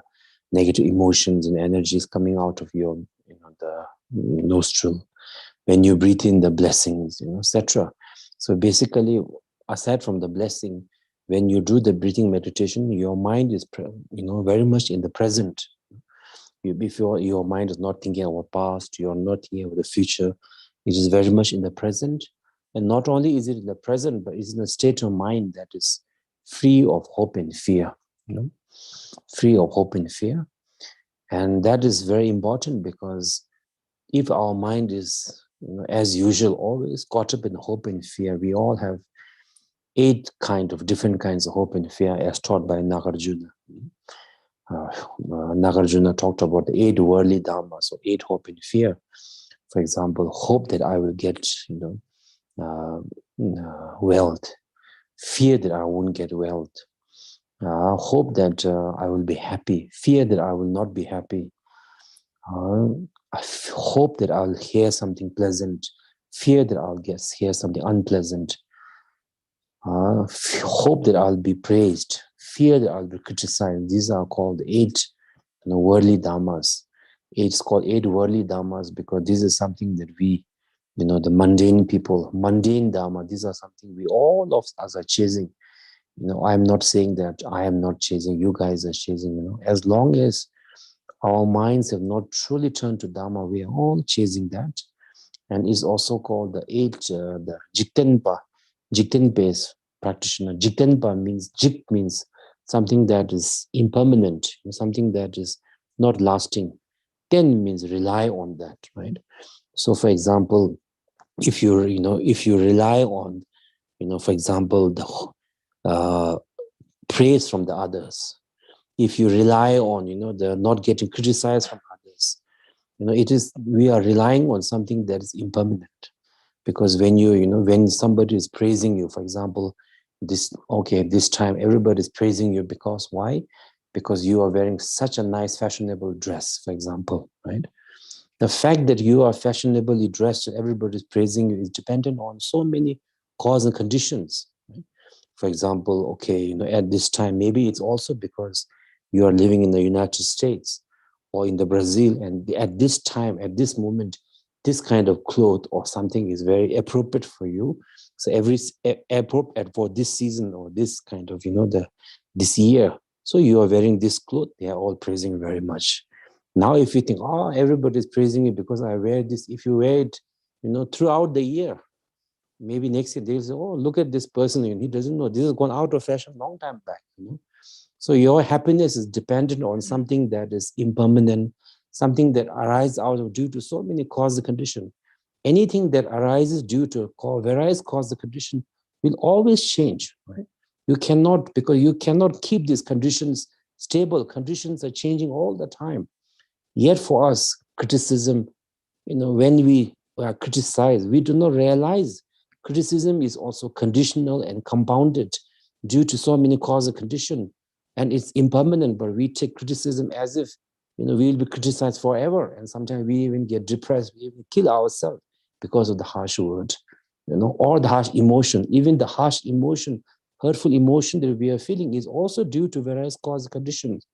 negative emotions and energies coming out of your, the nostril. When you breathe in the blessings, etc. So basically, aside from the blessing, when you do the breathing meditation, your mind is, very much in the present. If your mind is not thinking about past, you're not thinking about the future, it is very much in the present. And not only is it in the present, but it's in a state of mind that is free of hope and fear, free of hope and fear. And that is very important because if our mind is, as usual, always caught up in hope and fear, we all have 8 different kinds of hope and fear as taught by Nagarjuna. Nagarjuna talked about the 8 worldly dharmas, so 8 hope and fear. For example, hope that I will get, wealth, fear that I won't get wealth, hope that I will be happy, fear that I will not be happy, hope that I'll hear something pleasant, fear that I'll hear something unpleasant, hope that I'll be praised, fear that I'll be criticized. These are called 8 worldly dharmas. It's called 8 worldly dharmas because this is something that we, the mundane people, mundane dharma, these are something we all of us are chasing. I'm not saying that I am not chasing, you guys are chasing, as long as our minds have not truly turned to Dharma, we are all chasing that. And it's also called the 8, the Jiktenpa's practitioner. Jiktenpa means, Jik means something that is impermanent, something that is not lasting. Ten means rely on that, right? So for example, if you rely on, for example, the praise from the others, if you rely on, the not getting criticized from others, we are relying on something that is impermanent. Because when when somebody is praising you, for example, this time everybody is praising you because why? Because you are wearing such a nice fashionable dress, for example, right? The fact that you are fashionably dressed and everybody is praising you is dependent on so many causes and conditions. Right? For example, at this time, maybe it's also because you are living in the United States or in the Brazil, and at this time, at this moment, this kind of cloth or something is very appropriate for you. So appropriate for this season or this kind of, this year. So you are wearing this cloth, they are all praising you very much. Now, if you think, everybody is praising me because I wear this, if you wear it, throughout the year, maybe next year they'll say, look at this person, he doesn't know, this has gone out of fashion a long time back, So your happiness is dependent on something that is impermanent, something that arises due to so many causes and conditions. Anything that arises due to various causes and conditions will always change, right? Because you cannot keep these conditions stable. Conditions are changing all the time. Yet for us, criticism, when we are criticized, we do not realize criticism is also conditional and compounded due to so many causes and conditions. And it's impermanent, but we take criticism as if, we'll be criticized forever. And sometimes we even get depressed, we even kill ourselves because of the harsh word, or the harsh emotion. Even the harsh emotion, hurtful emotion that we are feeling is also due to various causes and conditions.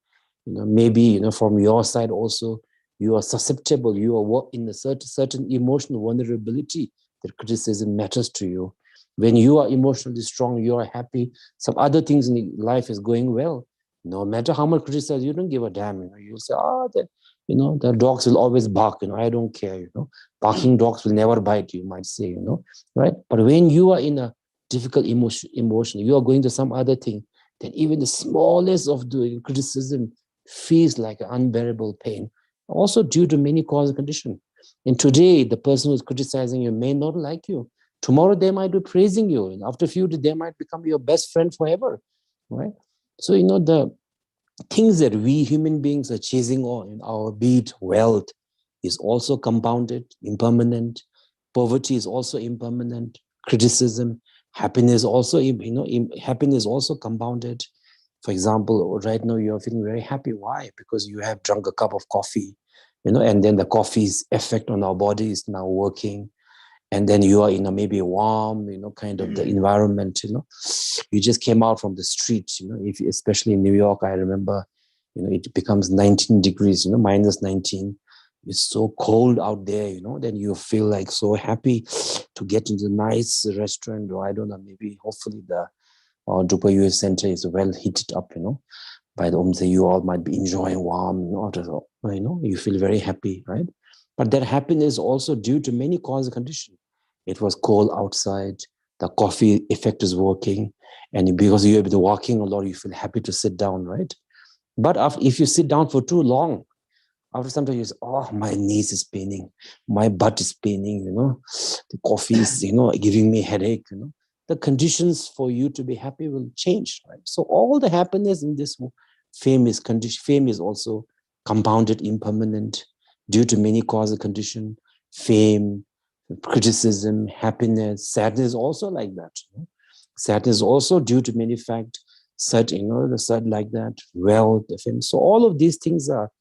Maybe, from your side also, you are susceptible, you are in a certain emotional vulnerability that criticism matters to you. When you are emotionally strong, you are happy, some other things in life is going well. No matter how much criticize, you don't give a damn. You'll say, the dogs will always bark. I don't care. Barking dogs will never bite you, might say. Right? But when you are in a difficult emotion, you are going to some other thing, then even the smallest of the criticism feels like an unbearable pain, also due to many causes and conditions. And today, the person who is criticizing you may not like you. Tomorrow, they might be praising you. And after a few days, they might become your best friend forever, right? So, the things that we human beings are chasing on, our be it wealth, is also compounded, impermanent. Poverty is also impermanent. Criticism, happiness also, happiness also compounded. For example, right now you're feeling very happy. Why? Because you have drunk a cup of coffee, and then the coffee's effect on our body is now working. And then you are in a maybe warm, kind of the environment, you just came out from the street, especially in New York, I remember, it becomes 19 degrees, minus 19. It's so cold out there, then you feel like so happy to get into a nice restaurant, or I don't know, maybe hopefully the Drupa US Center is well heated up, by the Omse, you all might be enjoying warm, you feel very happy, right? But that happiness is also due to many causes and conditions. It was cold outside, the coffee effect is working, and because you've been walking a lot, you feel happy to sit down, right? But if you sit down for too long, after some time you say, oh, my knees is paining, my butt is paining, the coffee is, giving me headache, the conditions for you to be happy will change, right? So all the happiness in this fame is also compounded, impermanent, due to many causes and conditions. Fame, criticism, happiness, sadness also like that. Sadness also due to many facts, the sad like that, wealth, fame. So all of these things are,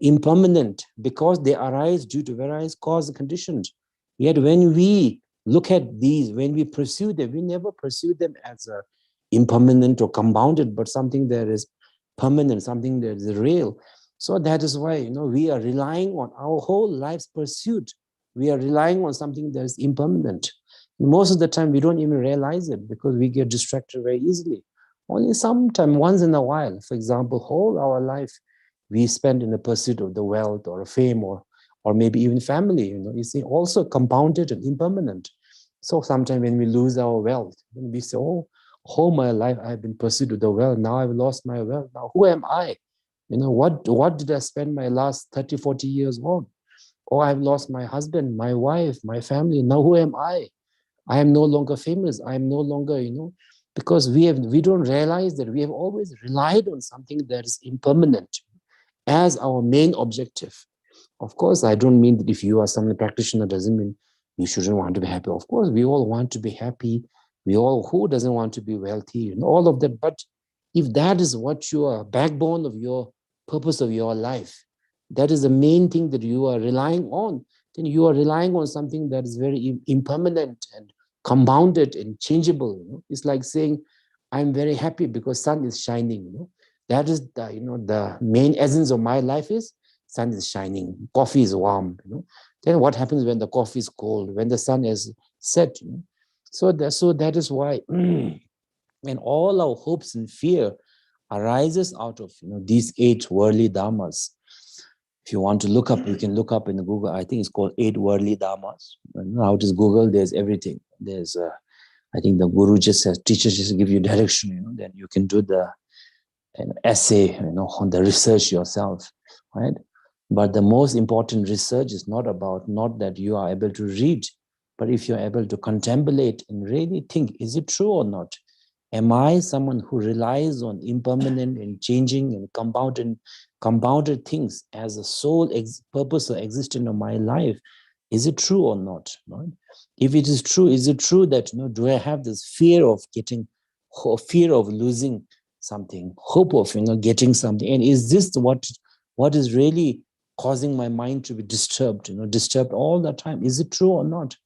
impermanent because they arise due to various causes and conditions. Yet when we look at these, when we pursue them, we never pursue them as a impermanent or compounded, but something that is permanent, something that is real. So that is why, we are relying on our whole life's pursuit. We are relying on something that is impermanent. Most of the time, we don't even realize it because we get distracted very easily. Only sometime, once in a while, for example, whole our life, we spend in the pursuit of the wealth or fame or maybe even family, you see, also compounded and impermanent. So sometimes when we lose our wealth, we say, oh, all my life I've been pursued with the wealth. Now I've lost my wealth. Now who am I? What did I spend my last 30, 40 years on? Oh, I've lost my husband, my wife, my family. Now who am I? I am no longer famous. I am no longer, because we don't realize that we have always relied on something that is impermanent as our main objective. Of course, I don't mean that if you are some practitioner doesn't mean you shouldn't want to be happy. Of course, we all want to be happy. Who doesn't want to be wealthy, all of that. But if that is what your backbone of your purpose of your life, that is the main thing that you are relying on, then you are relying on something that is very impermanent and compounded and changeable. It's like saying, I'm very happy because sun is shining. That is the main essence of my life is sun is shining, coffee is warm. Then what happens when the coffee is cold, when the sun has set? So that is why when all our hopes and fear arises out of these 8 worldly dharmas. If you want to look up, you can look up in the Google. I think it's called 8 worldly dharmas. Now it is Google. There's everything. There's I think the guru teachers just give you direction. Then you can do the essay, on the research yourself, right? But the most important research is not that you are able to read, but if you're able to contemplate and really think, is it true or not? Am I someone who relies on impermanent and changing and compounded things as a sole purpose or existence of my life? Is it true or not? Right? If it is true, is it true that do I have this fear of losing something, hope of getting something? And is this what is really causing my mind to be disturbed, disturbed all the time? Is it true or not?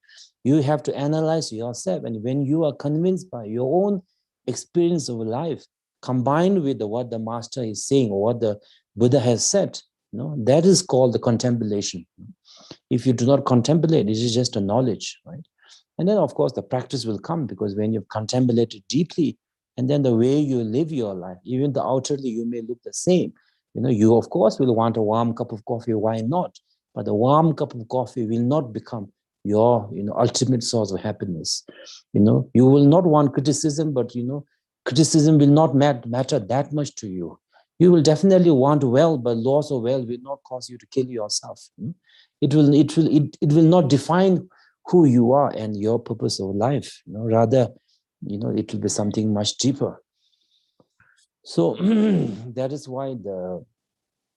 You have to analyze yourself. And when you are convinced by your own experience of life, combined with what the master is saying or what the Buddha has said, that is called the contemplation. If you do not contemplate, it is just a knowledge, right? And then, of course, the practice will come, because when you've contemplated deeply, and then the way you live your life, even the outwardly, you may look the same. You, of course, will want a warm cup of coffee. Why not? But the warm cup of coffee will not become your ultimate source of happiness. You will not want criticism, but criticism will not matter that much to you. You will definitely want well, but loss of well will not cause you to kill yourself. It will not define who you are and your purpose of life. Rather, it will be something much deeper. So that is why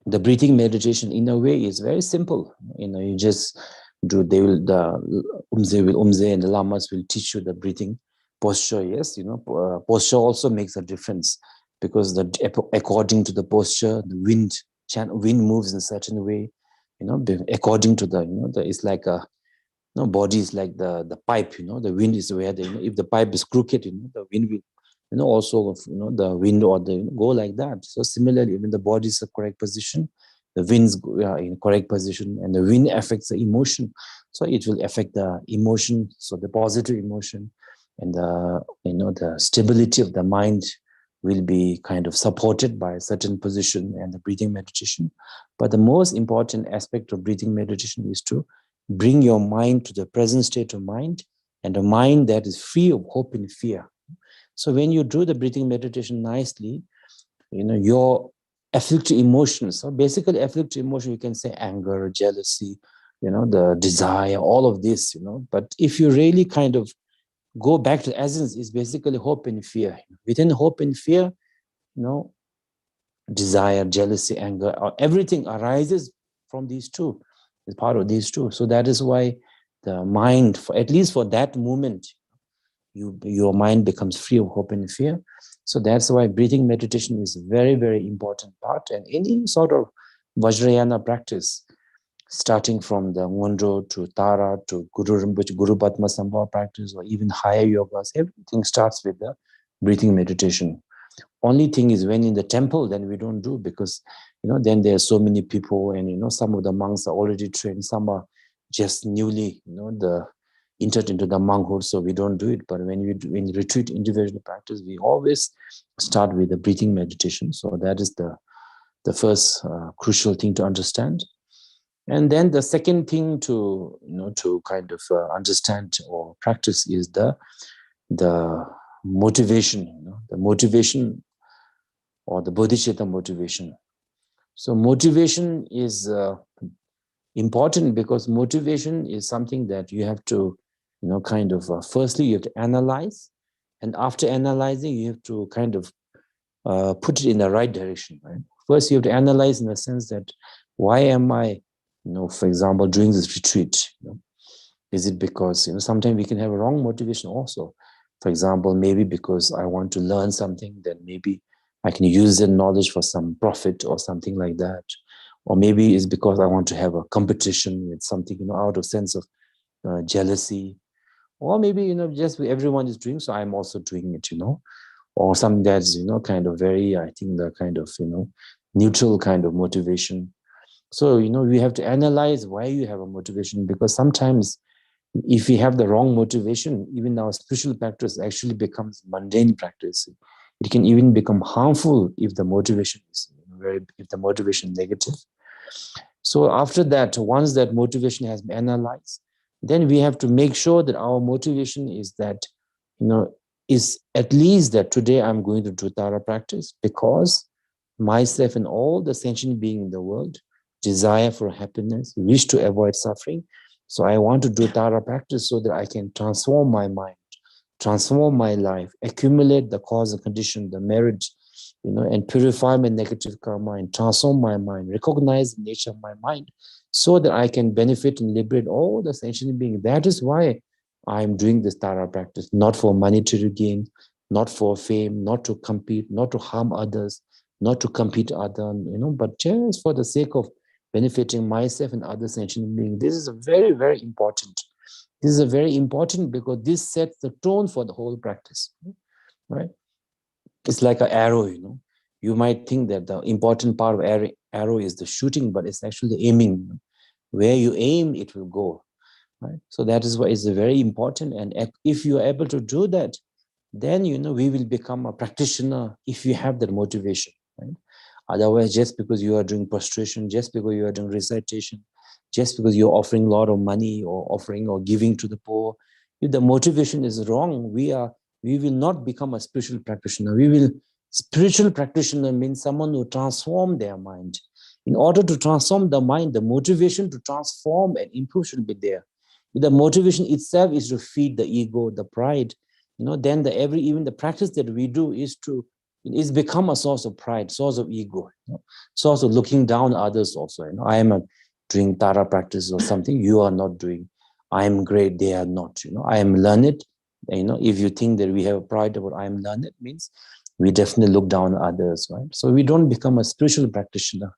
the breathing meditation, in a way, is very simple. You just do. The Umze and the Lamas will teach you the breathing posture. Yes, posture also makes a difference, because according to the posture, the wind moves in a certain way. According to it's like a body is like the pipe. The wind is where if the pipe is crooked, the wind will. Also, the wind or go like that. So similarly, when the body is in the correct position, the winds are in correct position, and the wind affects the emotion. So it will affect the emotion, so the positive emotion, and the stability of the mind will be kind of supported by a certain position and the breathing meditation. But the most important aspect of breathing meditation is to bring your mind to the present state of mind, and a mind that is free of hope and fear. So when you do the breathing meditation nicely, your afflicted emotions, so basically afflicted emotion, you can say anger, jealousy, the desire, all of this, but if you really kind of go back to the essence, is basically hope and fear. Within hope and fear, desire, jealousy, anger, everything arises from these two, is part of these two. So that is why the mind, at least for that moment, your mind becomes free of hope and fear. So that's why breathing meditation is a very, very important part. And any sort of Vajrayana practice, starting from the Mondro to Tara to Guru Rinpoche, Guru Padma Sambhava practice, or even higher yogas, everything starts with the breathing meditation. Only thing is, when in the temple, then we don't do, because then there are so many people, and some of the monks are already trained, some are just newly entered into the monkhood, so we don't do it. But when you retreat individual practice, we always start with the breathing meditation. So that is the first crucial thing to understand. And then the second thing to kind of understand or practice is the motivation, the motivation, or the bodhicitta motivation. So motivation is important, because motivation is something that you have to firstly you have to analyze, and after analyzing you have to kind of put it in the right direction, right? First you have to analyze, in the sense that, why am I for example doing this retreat? Is it because sometimes we can have a wrong motivation also. For example, maybe because I want to learn something, then maybe I can use the knowledge for some profit or something like that. Or maybe it's because I want to have a competition with something, out of sense of jealousy. Or maybe, just everyone is doing, so I'm also doing it, or something that's, kind of very, I think, the kind of, neutral kind of motivation. So, we have to analyze why you have a motivation, because sometimes if we have the wrong motivation, even our spiritual practice actually becomes mundane practice. It can even become harmful if the motivation is negative. So after that, once that motivation has been analyzed, then we have to make sure that our motivation is that, is at least that today I'm going to do Tara practice because myself and all the sentient beings in the world desire for happiness, wish to avoid suffering. So I want to do Tara practice so that I can transform my mind, transform my life, accumulate the cause and condition, the merit, and purify my negative karma and transform my mind, recognize the nature of my mind so that I can benefit and liberate all the sentient beings. That is why I'm doing this Tara practice, not for monetary gain, not for fame, not to compete, not to harm others, not to compete others, but just for the sake of benefiting myself and other sentient beings. This is a very, very important. This is a very important because this sets the tone for the whole practice, right? It's like an arrow, You might think that the important part of arrow is the shooting, but it's actually aiming. Where you aim, it will go, right? So that is why it's very important. And if you are able to do that, then, we will become a practitioner if you have that motivation, right? Otherwise, just because you are doing prostration, just because you are doing recitation, just because you're offering a lot of money or offering or giving to the poor, if the motivation is wrong, we will not become a spiritual practitioner. Spiritual practitioner means someone who transforms their mind. In order to transform the mind, the motivation to transform and improve should be there. If the motivation itself is to feed the ego, the pride, then even the practice that we do is become a source of pride, source of ego, source of looking down others also. I am doing Tara practice or something you are not doing. I am great, they are not. I am learned. If you think that we have a pride about I am learned, means we definitely look down on others, right? So we don't become a spiritual practitioner.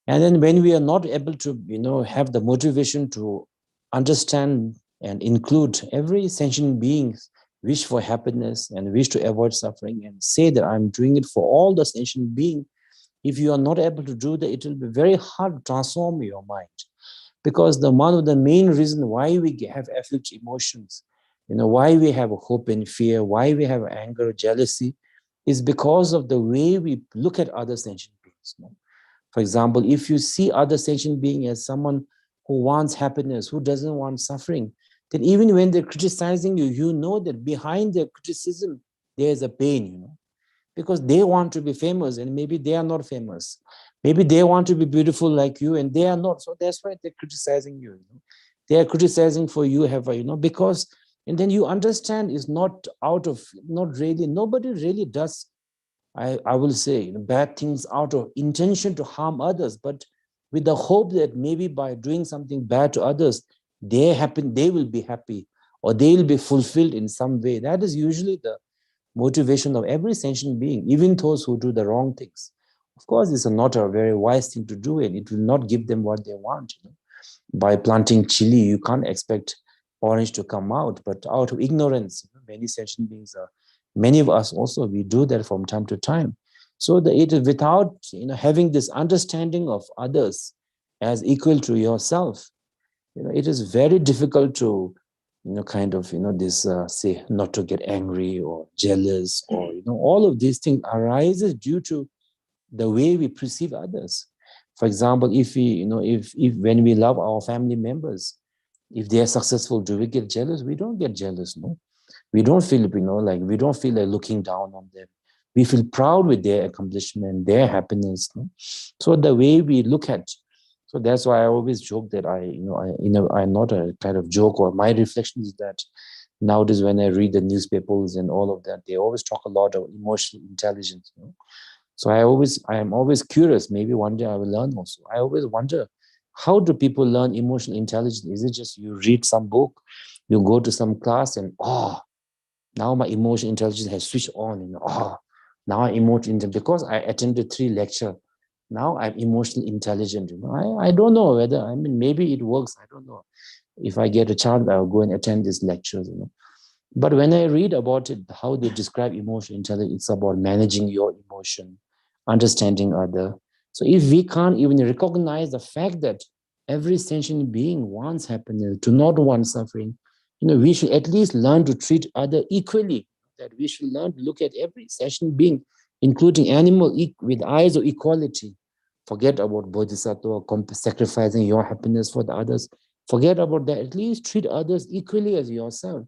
And then when we are not able to, have the motivation to understand and include every sentient being's wish for happiness and wish to avoid suffering and say that I'm doing it for all the sentient beings, if you are not able to do that, it will be very hard to transform your mind. Because one of the main reasons why we have afflicted emotions, why we have hope and fear, why we have anger, jealousy, is because of the way we look at other sentient beings. For example, if you see other sentient being as someone who wants happiness, who doesn't want suffering, then even when they're criticizing you, you know that behind their criticism, there's a pain, because they want to be famous and maybe they are not famous. Maybe they want to be beautiful like you and they are not. So that's why they're criticizing you. They are criticizing for you, because, and then you understand it's not nobody really does, I will say, bad things out of intention to harm others, but with the hope that maybe by doing something bad to others, they will be happy or they will be fulfilled in some way. That is usually the motivation of every sentient being, even those who do the wrong things. Of course, it's not a very wise thing to do, and it will not give them what they want. By planting chili, you can't expect orange to come out, but out of ignorance, many sentient beings many of us also, we do that from time to time. So it is without having this understanding of others as equal to yourself, it is very difficult to say not to get angry or jealous or all of these things arises due to the way we perceive others. For example, if when we love our family members, if they are successful, do we get jealous? We don't get jealous, no. We don't feel, we don't feel like looking down on them. We feel proud with their accomplishment, their happiness. No? So the way we look at, so that's why I always joke that I'm not a kind of joke, or my reflection is that nowadays when I read the newspapers and all of that, they always talk a lot of emotional intelligence. So I am always curious, maybe one day I will learn also. I always wonder, how do people learn emotional intelligence? Is it just you read some book, you go to some class and, now my emotional intelligence has switched on, now I'm emotional intelligent because I attended 3 lectures. Now I'm emotionally intelligent. I don't know whether, maybe it works. I don't know. If I get a chance, I'll go and attend these lectures. But when I read about it, how they describe emotional intelligence, it's about managing your emotion, understanding other. So if we can't even recognize the fact that every sentient being wants happiness, do not want suffering, we should at least learn to treat other equally. That we should learn to look at every sentient being, including animal, with eyes of equality. Forget about bodhisattva, sacrificing your happiness for the others. Forget about that. At least treat others equally as yourself.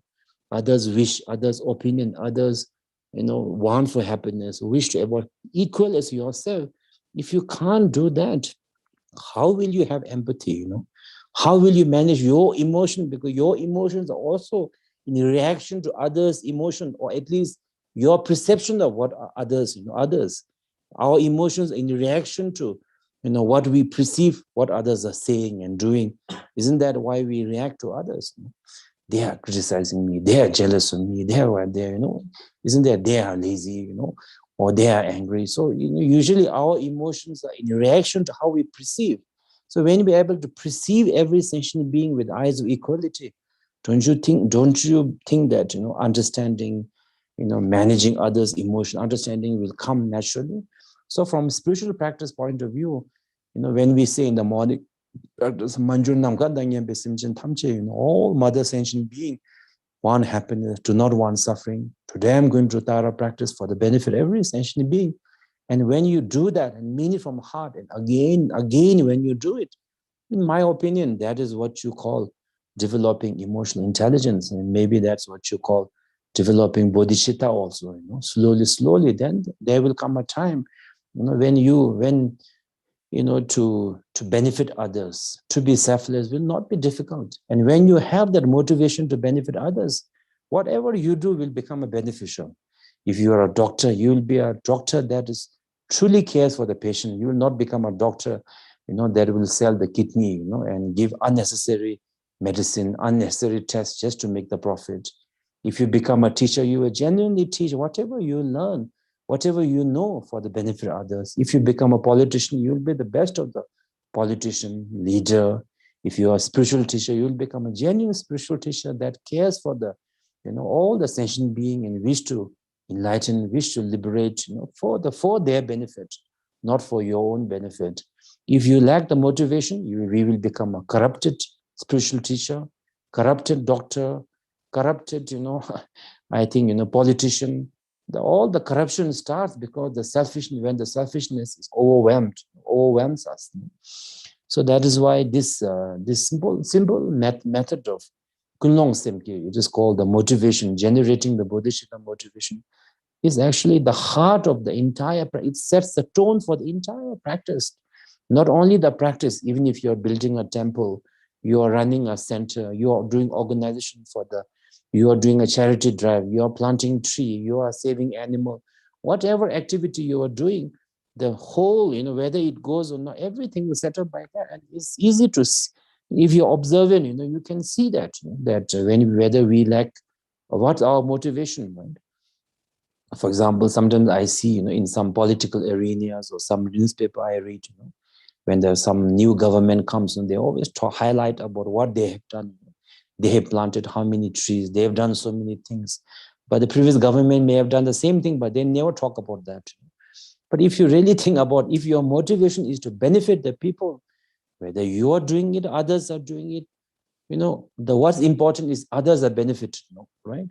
Others wish, others' opinion, others, want for happiness, wish to avoid, equal as yourself. If you can't do that, how will you have empathy, How will you manage your emotion? Because your emotions are also in reaction to others' emotion, or at least your perception of what others, others. Our emotions in reaction to, what we perceive, what others are saying and doing. Isn't that why we react to others? They are criticizing me, they are jealous of me, they are there, isn't that they are lazy, or they are angry. So usually our emotions are in reaction to how we perceive. So when we're able to perceive every sentient being with eyes of equality, don't you think that understanding, managing others' emotion, understanding will come naturally? So from spiritual practice point of view, when we say in the morning practice, all mother sentient being want happiness, do not want suffering. Today I'm going to Tara practice for the benefit of every sentient being. And when you do that and mean it from heart, and again when you do it, In my opinion, that is what you call developing emotional intelligence, and maybe that's what you call developing bodhicitta also. Slowly, slowly, then there will come a time, when to benefit others, to be selfless will not be difficult. And when you have that motivation to benefit others, whatever you do will become a beneficial. If you are a doctor, you will be a doctor that is truly cares for the patient. You will not become a doctor, that will sell the kidney, and give unnecessary medicine, unnecessary tests just to make the profit. If you become a teacher, you will genuinely teach whatever you learn, whatever you know for the benefit of others. If you become a politician, you'll be the best of the politician, leader. If you are a spiritual teacher, you'll become a genuine spiritual teacher that cares for the, all the sentient being and wish to enlighten, wish to liberate, for their benefit, not for your own benefit. If you lack the motivation, we will become a corrupted spiritual teacher, corrupted doctor, corrupted, I think, politician. All the corruption starts because when the selfishness is overwhelms us. So that is why this simple method of Kunlong Semkye, it is called the motivation, generating the bodhicitta motivation, is actually the heart of the entire, it sets the tone for the entire practice. Not only the practice, even if you're building a temple, you are running a center, you are doing organization you are doing a charity drive, you are planting tree, you are saving animal, whatever activity you are doing, the whole, whether it goes or not, everything is set up by that. And it's easy to see. If you're observant, you can see that, whether we lack, what's our motivation, right? For example, sometimes I see, in some political arenas or some newspaper I read, when there's some new government comes, and they always highlight about what they have done. They have planted how many trees, they have done so many things. But the previous government may have done the same thing, but they never talk about that. But if you really think about, if your motivation is to benefit the people, whether you are doing it, others are doing it, what's important is others are benefited, right?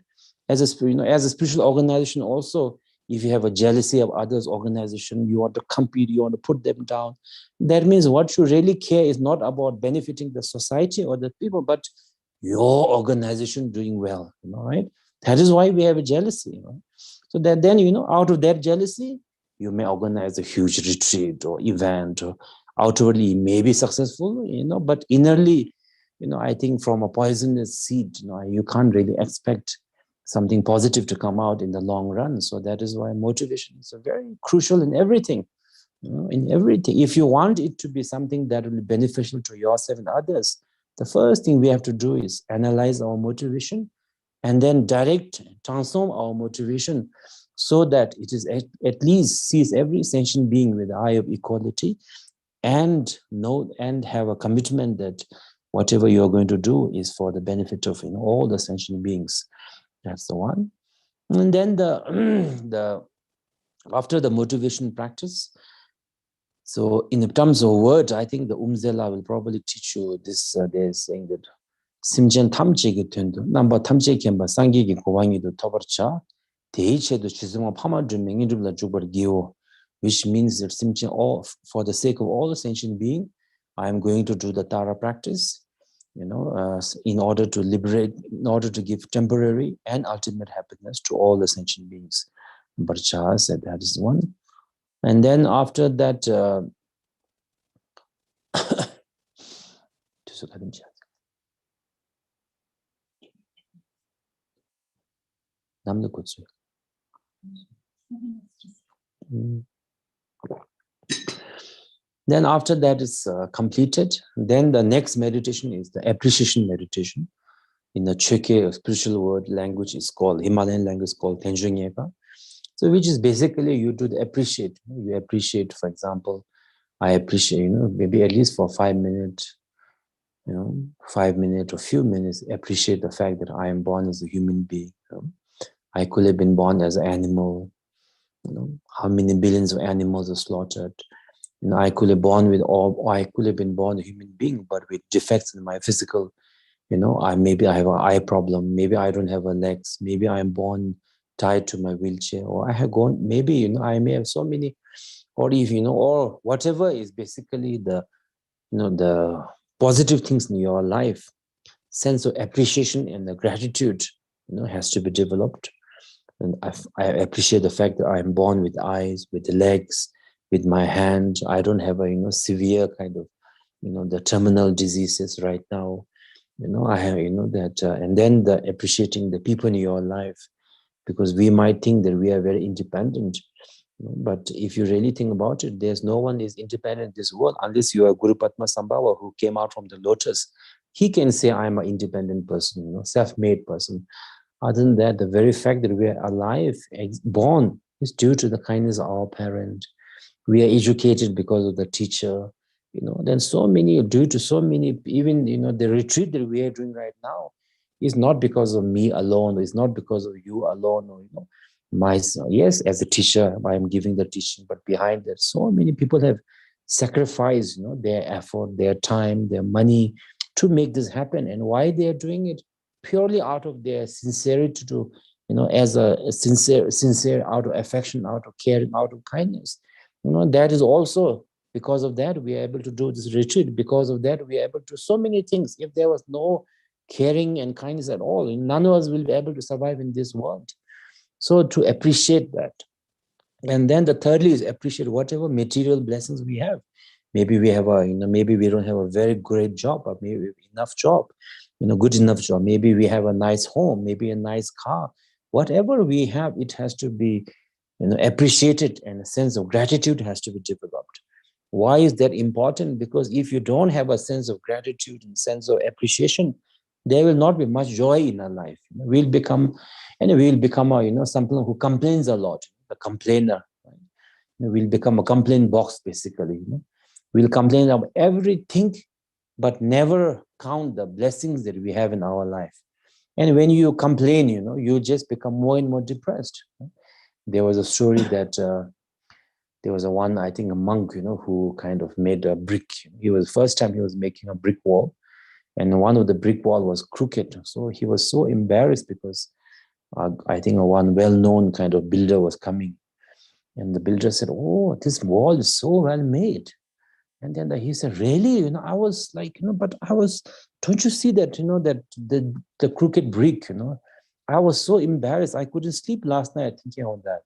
As a spiritual organization also, if you have a jealousy of others' organization, you want to compete, you want to put them down, that means what you really care is not about benefiting the society or the people, but your organization doing well, right? That is why we have a jealousy. So that then, out of that jealousy, you may organize a huge retreat or event, or outwardly may be successful, but innerly, I think from a poisonous seed, you can't really expect something positive to come out in the long run. So that is why motivation is very crucial in everything. In everything. If you want it to be something that will be beneficial to yourself and others, the first thing we have to do is analyze our motivation and then transform our motivation so that it is at least sees every sentient being with the eye of equality, and have a commitment that whatever you are going to do is for the benefit of all the sentient beings. That's the one. And then after the motivation practice, so in terms of words, I think the Umzela will probably teach you this. They're saying that Simchen Tamchegi Tundu, number Tamcheki and Basangi Kowangi to Tobarcha, Teiche to Chizuma Pama Jumingidula Jubar Gio, which means that Simchen, for the sake of all the sentient being, I am going to do the Tara practice, in order to liberate, in order to give temporary and ultimate happiness to all the sentient beings. Barcha said that is one. And then after that, then after that is completed, then the next meditation is the appreciation meditation. In the Cheke spiritual word language is called, Himalayan language called Tenjungyepa. So which is basically you do the appreciate. You appreciate, for example, I appreciate, maybe at least for 5 minutes, 5 minutes or few minutes, appreciate the fact that I am born as a human being. I could have been born as an animal. How many billions of animals are slaughtered? I could have I could have been born a human being, but with defects in my physical. Maybe I have an eye problem. Maybe I don't have a legs. Maybe I am born tied to my wheelchair, or I have gone. Maybe I may have so many, or if or whatever is basically the positive things in your life, sense of appreciation and the gratitude, has to be developed. And I appreciate the fact that I'm born with eyes, with legs, with my hand. I don't have a severe kind of the terminal diseases right now. I have that, and then the appreciating the people in your life, because we might think that we are very independent, but if you really think about it, there's no one is independent in this world unless you are Guru Padma Sambhava, who came out from the lotus. He can say, I'm an independent person, self-made person. Other than that, the very fact that we are alive, born, is due to the kindness of our parent. We are educated because of the teacher. Then so many, due to so many, even the retreat that we are doing right now is not because of me alone. It's not because of you alone, or yes, as a teacher, I am giving the teaching, but behind that, so many people have sacrificed, their effort, their time, their money to make this happen. And why they are doing it? Purely out of their sincerity to, as a sincere out of affection, out of care, out of kindness. That is also because of that we are able to do this retreat. Because of that we are able to so many things. If there was no caring and kindness at all, none of us will be able to survive in this world. So to appreciate that. And then the thirdly is appreciate whatever material blessings we have. Maybe we have maybe we don't have a very great job, but maybe enough job, good enough job. Maybe we have a nice home, maybe a nice car. Whatever we have, it has to be, appreciated, and a sense of gratitude has to be developed. Why is that important? Because if you don't have a sense of gratitude and sense of appreciation, there will not be much joy in our life. We'll become something who complains a lot, a complainer. Right? We'll become a complaint box, basically. We'll complain about everything, but never count the blessings that we have in our life. And when you complain, you just become more and more depressed. There was a story that there was a monk, who kind of made a brick. First time he was making a brick wall, and one of the brick wall was crooked. So he was so embarrassed because one well-known kind of builder was coming. And the builder said, oh, this wall is so well made. And then he said, really? I was like, don't you see that, that the crooked brick, I was so embarrassed. I couldn't sleep last night thinking of that.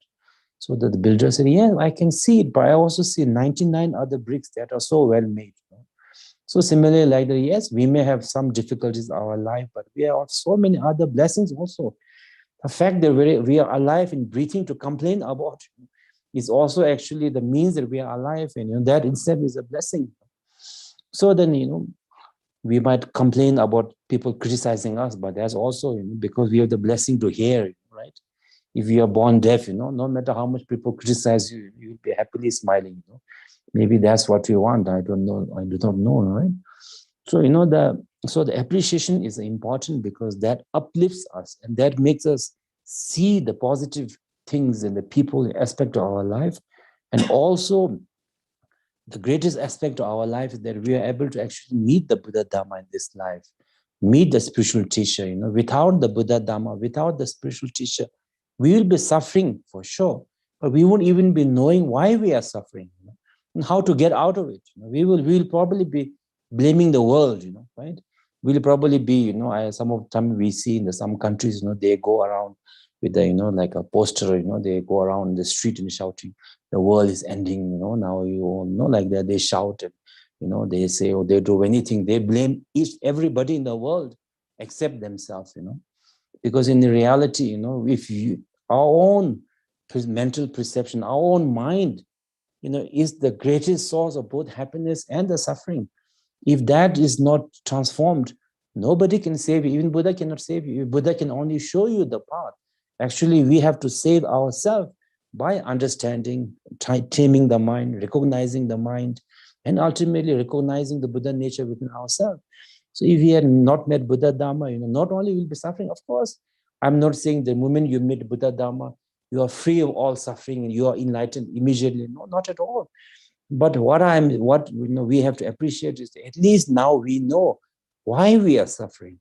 So the builder said, yeah, I can see it, but I also see 99 other bricks that are so well made. So similarly, like that, yes, we may have some difficulties in our life, but we have so many other blessings also. The fact that we are alive and breathing to complain about is also actually the means that we are alive, and that itself is a blessing. So then, we might complain about people criticizing us, but that's also because we have the blessing to hear, right? If you are born deaf, no matter how much people criticize you, you'll be happily smiling. Maybe that's what you want. I don't know. I do not know, right? So the appreciation is important because that uplifts us and that makes us see the positive things in the people aspect of our life. And also the greatest aspect of our life is that we are able to actually meet the Buddha Dhamma in this life, meet the spiritual teacher. Without the Buddha Dhamma, without the spiritual teacher, we will be suffering for sure, but we won't even be knowing why we are suffering, and how to get out of it. We will probably be blaming the world, right? We'll probably be, some of the time we see in some countries, they go around with like a poster, they go around the street and shouting, the world is ending, now you all know, like that, they shout and, they say, or they do anything, they blame everybody in the world except themselves, because in the reality, if our own mental perception, our own mind, is the greatest source of both happiness and the suffering. If that is not transformed, nobody can save you. Even Buddha cannot save you. Buddha can only show you the path. Actually, we have to save ourselves by understanding, taming the mind, recognizing the mind, and ultimately recognizing the Buddha nature within ourselves. So if we had not met Buddha Dhamma, not only will be suffering, of course, I'm not saying the moment you meet Buddha Dhamma, you are free of all suffering and you are enlightened immediately. No, not at all. But what we have to appreciate is that at least now we know why we are suffering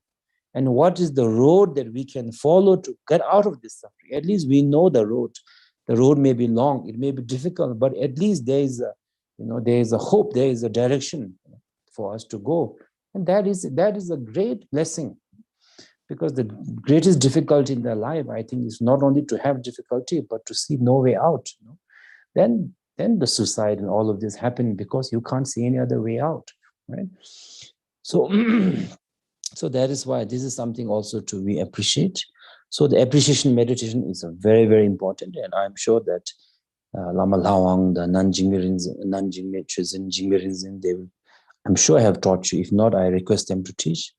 and what is the road that we can follow to get out of this suffering. At least we know the road. The road may be long, it may be difficult, but at least there is a hope, there is a direction for us to go. And that is a great blessing, because the greatest difficulty in their life, I think, is not only to have difficulty, but to see no way out. Then the suicide and all of this happen, because you can't see any other way out, right? So, so that is why this is something also to we appreciate. So the appreciation meditation is a very, very important, and I'm sure that Lama Lawang, the Nanjingme, they will, I'm sure, have taught you. If not, I request them to teach.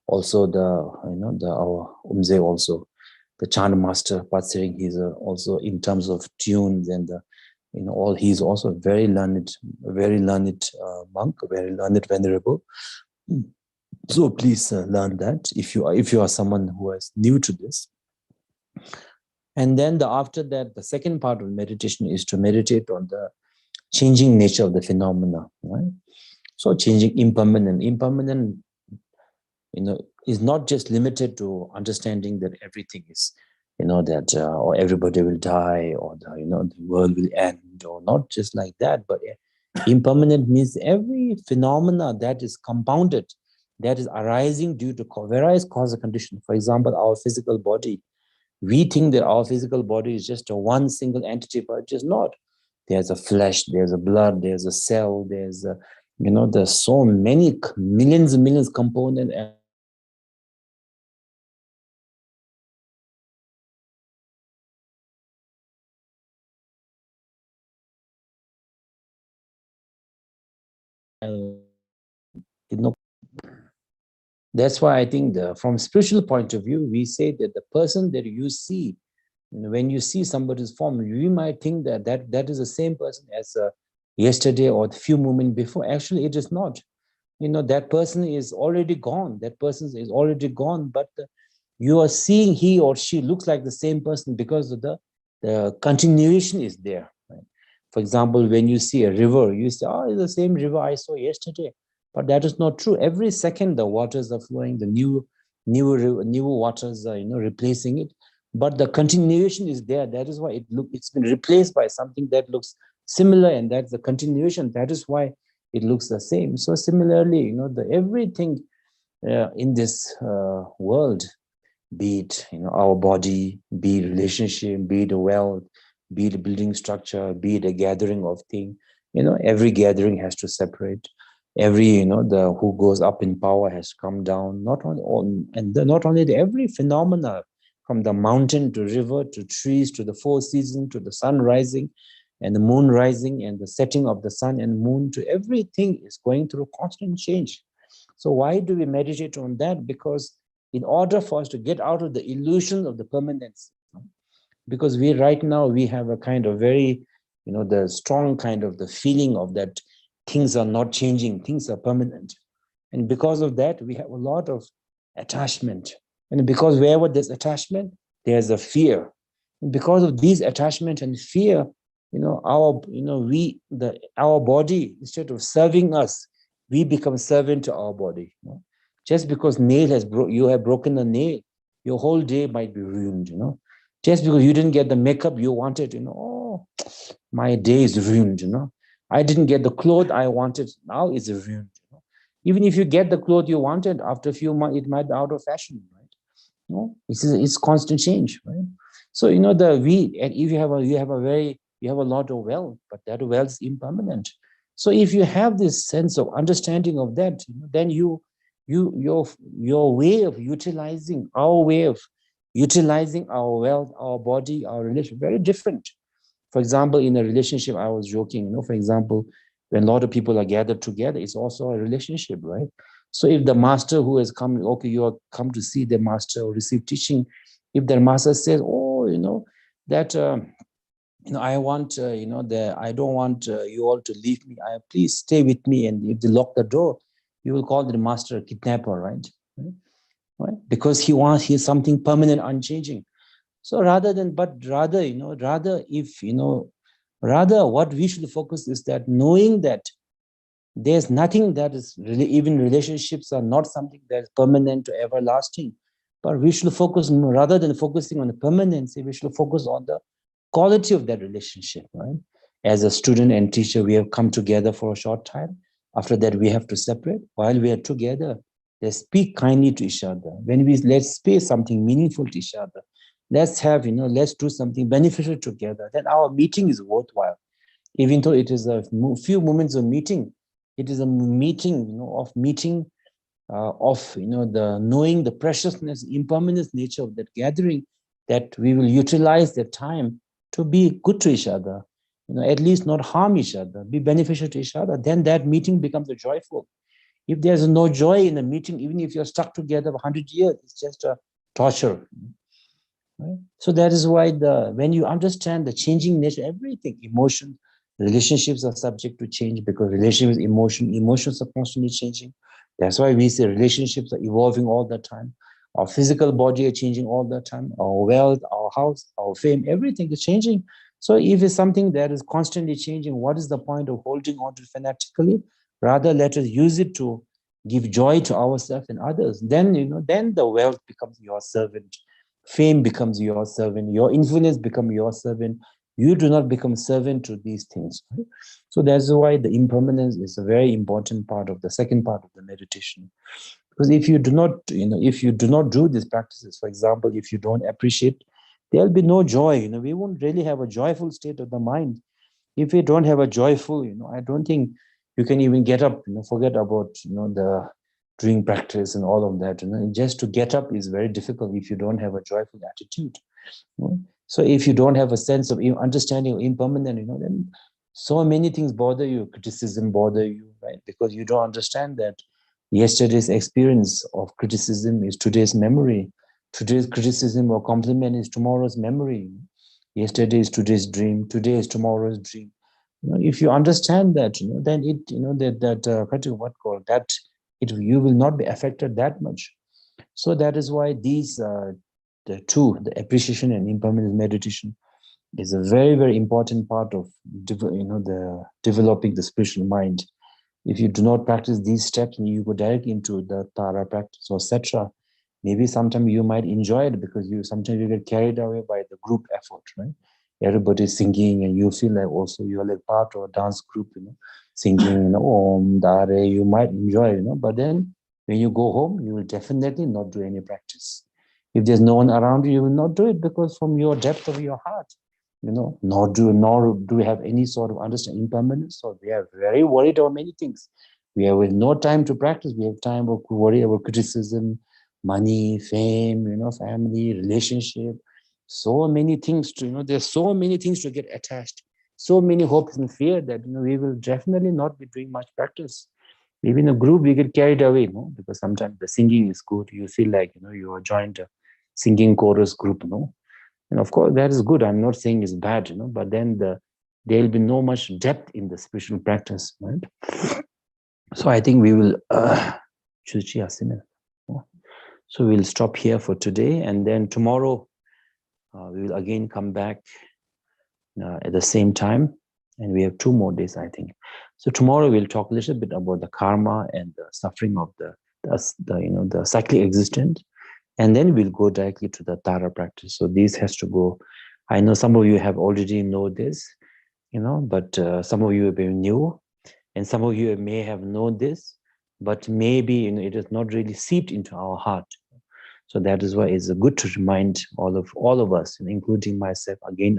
Also, our Umze also, the Chant Master Patsering, he's also in terms of tunes and he's also a very learned monk, very learned venerable. So please learn that if you are someone who is new to this. And then after that, the second part of meditation is to meditate on the changing nature of the phenomena, right? So changing impermanent, is not just limited to understanding that everything is, or everybody will die, or the world will end, or not just like that. But impermanent means every phenomena that is compounded, that is arising due to various causal conditions. For example, our physical body. We think that our physical body is just a one single entity, but it's just not. There's a flesh, there's a blood, there's a cell, there's there's so many millions and millions components. That's why I think from spiritual point of view, we say that the person that you see, when you see somebody's form, you might think that is the same person as yesterday or a few moments before. Actually, it is not. That person is already gone. That person is already gone, but you are seeing he or she looks like the same person because of the continuation is there. Right? For example, when you see a river, you say, oh, it's the same river I saw yesterday. But that is not true. Every second, the waters are flowing, the new waters are replacing it. But the continuation is there. That is why it's been replaced by something that looks similar, and that's the continuation. That is why it looks the same. So similarly, everything in this world, be it our body, be it relationship, be it a wealth, be it a building structure, be it a gathering of things, every gathering has to separate. Every the who goes up in power has come down. Not only every phenomena, from the mountain to river to trees to the four seasons to the sun rising and the moon rising and the setting of the sun and moon, to everything is going through constant change. So why do we meditate on that? Because in order for us to get out of the illusion of the permanence, because right now we have a kind of very, the strong kind of the feeling of that things are not changing, things are permanent. And because of that, we have a lot of attachment. And because wherever there's attachment, there's a fear. And because of these attachment and fear, our body, instead of serving us, we become servant to our body. Just because you have broken a nail, your whole day might be ruined. Just because you didn't get the makeup you wanted, oh, my day is ruined. I didn't get the clothes I wanted, now it's ruined. Even if you get the clothes you wanted, after a few months, it might be out of fashion, right? It's constant change, right? So if you have a lot of wealth, but that wealth is impermanent. So if you have this sense of understanding of that, then your way of utilizing our wealth, our body, our relation, very different. For example, in a relationship, I was joking, for example, when a lot of people are gathered together, it's also a relationship, right? So if the master who has come, okay, you are come to see the master or receive teaching, if the master says, oh, I want, I don't want you all to leave me. Please stay with me. And if they lock the door, you will call the master a kidnapper, right? Because he's something permanent, unchanging. So rather what we should focus is that knowing that there's nothing that is really, even relationships are not something that is permanent or everlasting, but we should focus, rather than focusing on the permanency, we should focus on the quality of that relationship, right? As a student and teacher, we have come together for a short time. After that, we have to separate. While we are together, Let's speak kindly to each other. Let's say something meaningful to each other. Let's have, let's do something beneficial together. Then our meeting is worthwhile. Even though it is a few moments of meeting, it is a meeting, of the knowing the preciousness, impermanence nature of that gathering, that we will utilize that time to be good to each other, at least not harm each other, be beneficial to each other. Then that meeting becomes a joyful. If there's no joy in a meeting, even if you're stuck together 100 years, it's just a torture. Right? So that is why when you understand the changing nature, everything, emotion, relationships are subject to change, because relationships, emotions are constantly changing. That's why we say relationships are evolving all the time. Our physical body are changing all the time. Our wealth, our house, our fame, everything is changing. So if it's something that is constantly changing, what is the point of holding on to it fanatically? Rather, let us use it to give joy to ourselves and others. Then, then the wealth becomes your servant. Fame becomes your servant. Your influence becomes your servant. You do not become servant to these things. Right? So that's why the impermanence is a very important part of the second part of the meditation. Because if you do not, if you do not do these practices, for example, if you don't appreciate, there'll be no joy. We won't really have a joyful state of the mind. If you don't have a joyful, I don't think you can even get up, forget about, the doing practice and all of that. Just to get up is very difficult if you don't have a joyful attitude. So if you don't have a sense of understanding of impermanent, then so many things bother you, criticism bother you, right? Because you don't understand that yesterday's experience of criticism is today's memory. Today's criticism or compliment is tomorrow's memory. Yesterday is today's dream. Today is tomorrow's dream. If you understand that, then it, you will not be affected that much. So that is why these the appreciation and impermanence meditation is a very, very important part of the developing the spiritual mind. If you do not practice these steps and you go directly into the Tara practice or Setra, maybe sometimes you might enjoy it because sometimes you get carried away by the group effort, right? Everybody's singing and you feel like also you're like part of a dance group, singing, Om, Dare, you might enjoy it, but then when you go home, you will definitely not do any practice. If there's no one around you, you will not do it because from your depth of your heart, nor do we have any sort of understanding impermanence. So we are very worried about many things. We have no time to practice. We have time to worry about criticism, money, fame, family, relationship. So many things there's so many things to get attached. So many hopes and fear that, we will definitely not be doing much practice. Maybe in a group, we get carried away, because sometimes the singing is good. You feel like, you are joined a singing chorus group, And of course, that is good. I'm not saying it's bad, but then there'll be no much depth in the spiritual practice, right? So I think we will, so we'll stop here for today. And then tomorrow, we will again come back at the same time. And we have 2 more days, I think. So tomorrow we'll talk a little bit about the karma and the suffering of the cyclic existence. And then we'll go directly to the Tara practice. So this has to go. I know some of you have already know this, but some of you have been new, and some of you may have known this, but maybe it is not really seeped into our heart. So that is why it's good to remind all of us, including myself, again.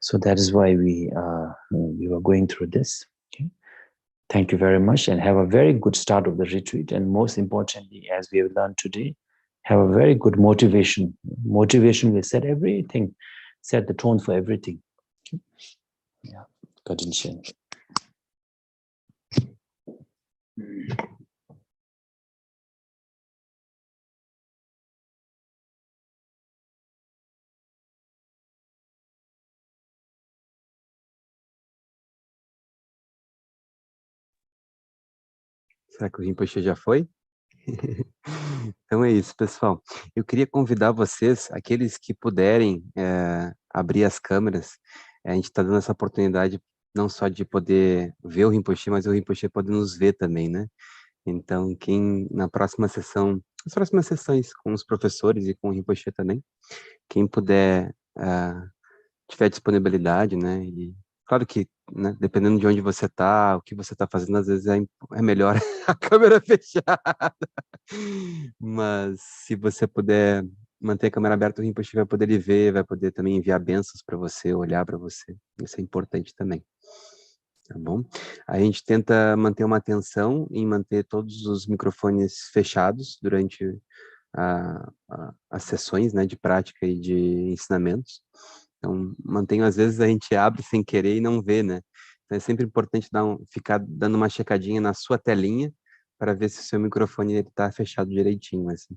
So that is why we were going through this. Okay. Thank you very much, and have a very good start of the retreat. And most importantly, as we have learned today, have a very good motivation. Motivation will set everything, set the tone for everything. Okay. Yeah. Continue. Será que o Rinpoche já foi? Então é isso, pessoal. Eu queria convidar vocês, aqueles que puderem abrir as câmeras. A gente está dando essa oportunidade não só de poder ver o Rinpoche, mas o Rinpoche poder nos ver também, né? Então, quem na próxima sessão, as próximas sessões com os professores e com o Rinpoche também, quem puder, tiver disponibilidade, né? E claro que né, dependendo de onde você está, o que você está fazendo, às vezes é melhor a câmera fechada. Mas se você puder manter a câmera aberta, o Rinpoche vai poder lhe ver, vai poder também enviar bênçãos para você, olhar para você. Isso é importante também. Tá bom? A gente tenta manter uma atenção em manter todos os microfones fechados durante as sessões, né, de prática e de ensinamentos. Então, às vezes a gente abre sem querer e não vê, né? Então é sempre importante ficar dando uma checadinha na sua telinha para ver se o seu microfone está fechado direitinho, assim.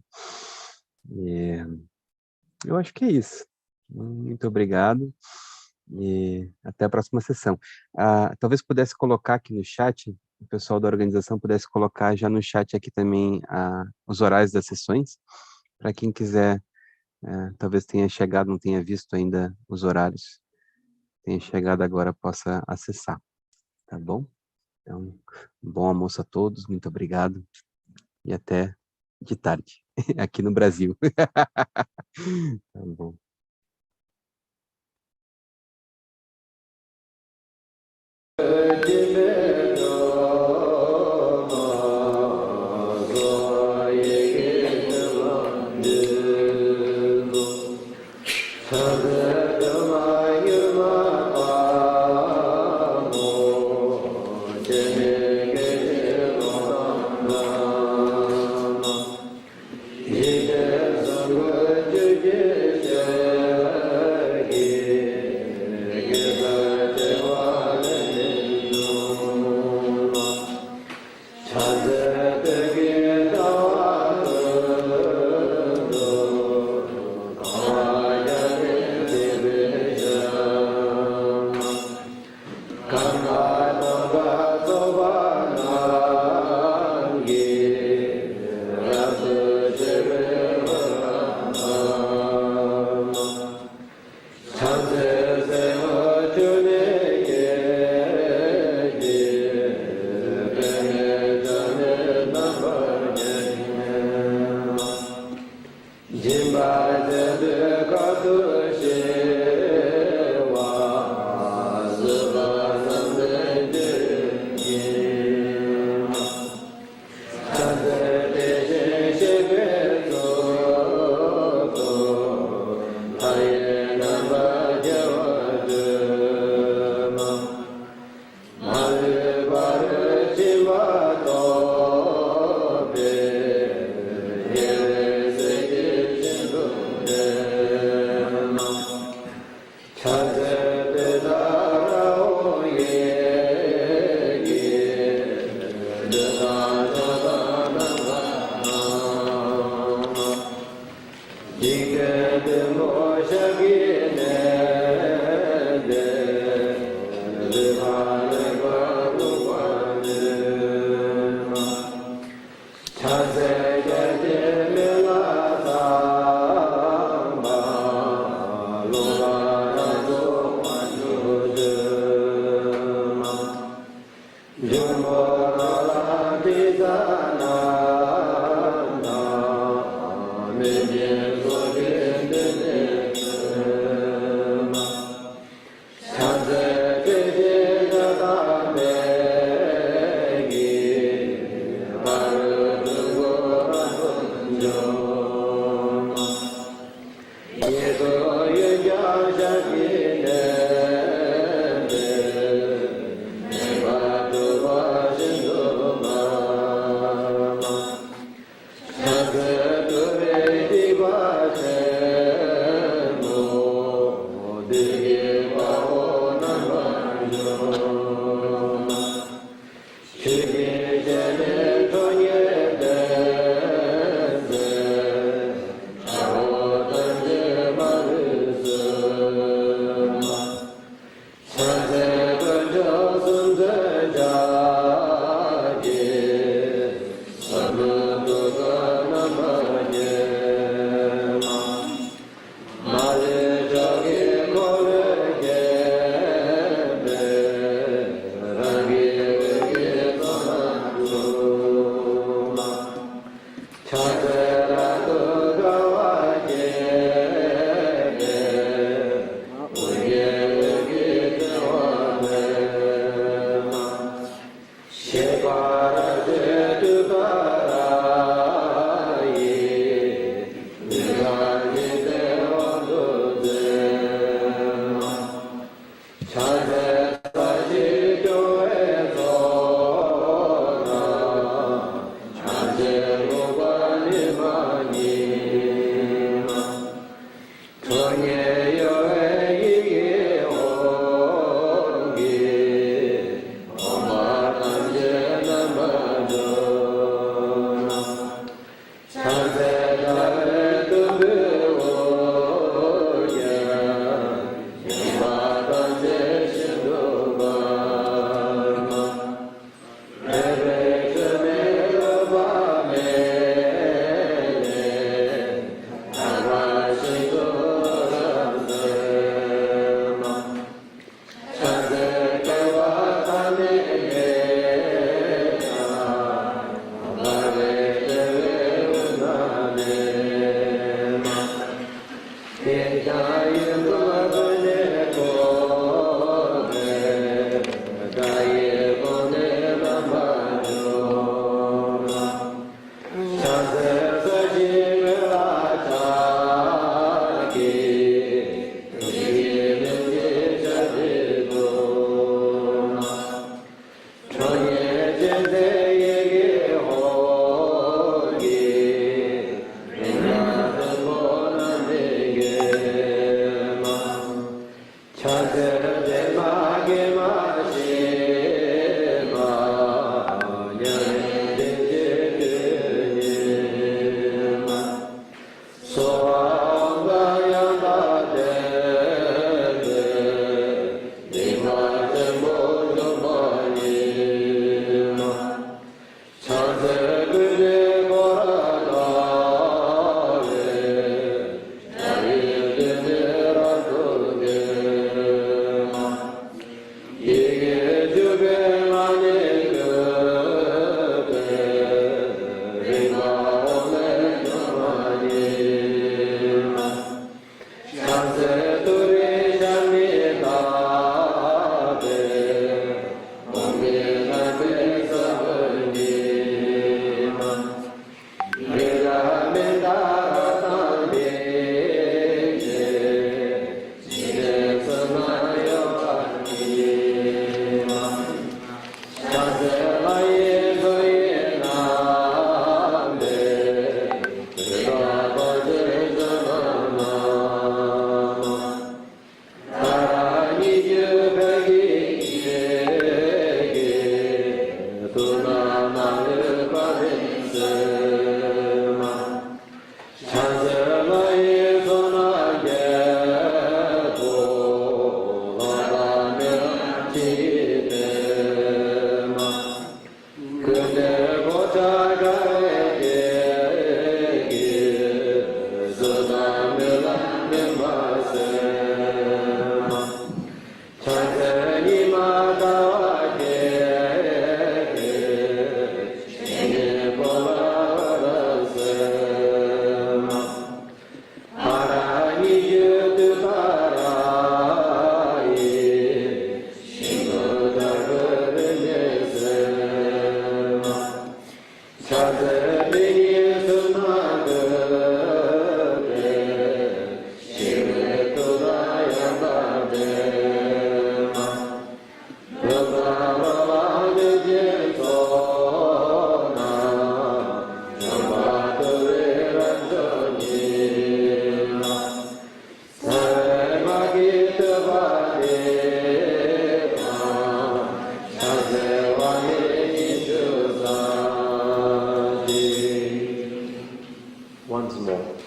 Eu acho que é isso. Muito obrigado e até a próxima sessão. Talvez pudesse colocar aqui no chat, o pessoal da organização pudesse colocar já no chat aqui também os horários das sessões, para quem quiser, talvez tenha chegado, não tenha visto ainda os horários, tenha chegado agora, possa acessar, tá bom? Então, bom almoço a todos, muito obrigado e até de tarde, aqui no Brasil. Tá bom. Once more.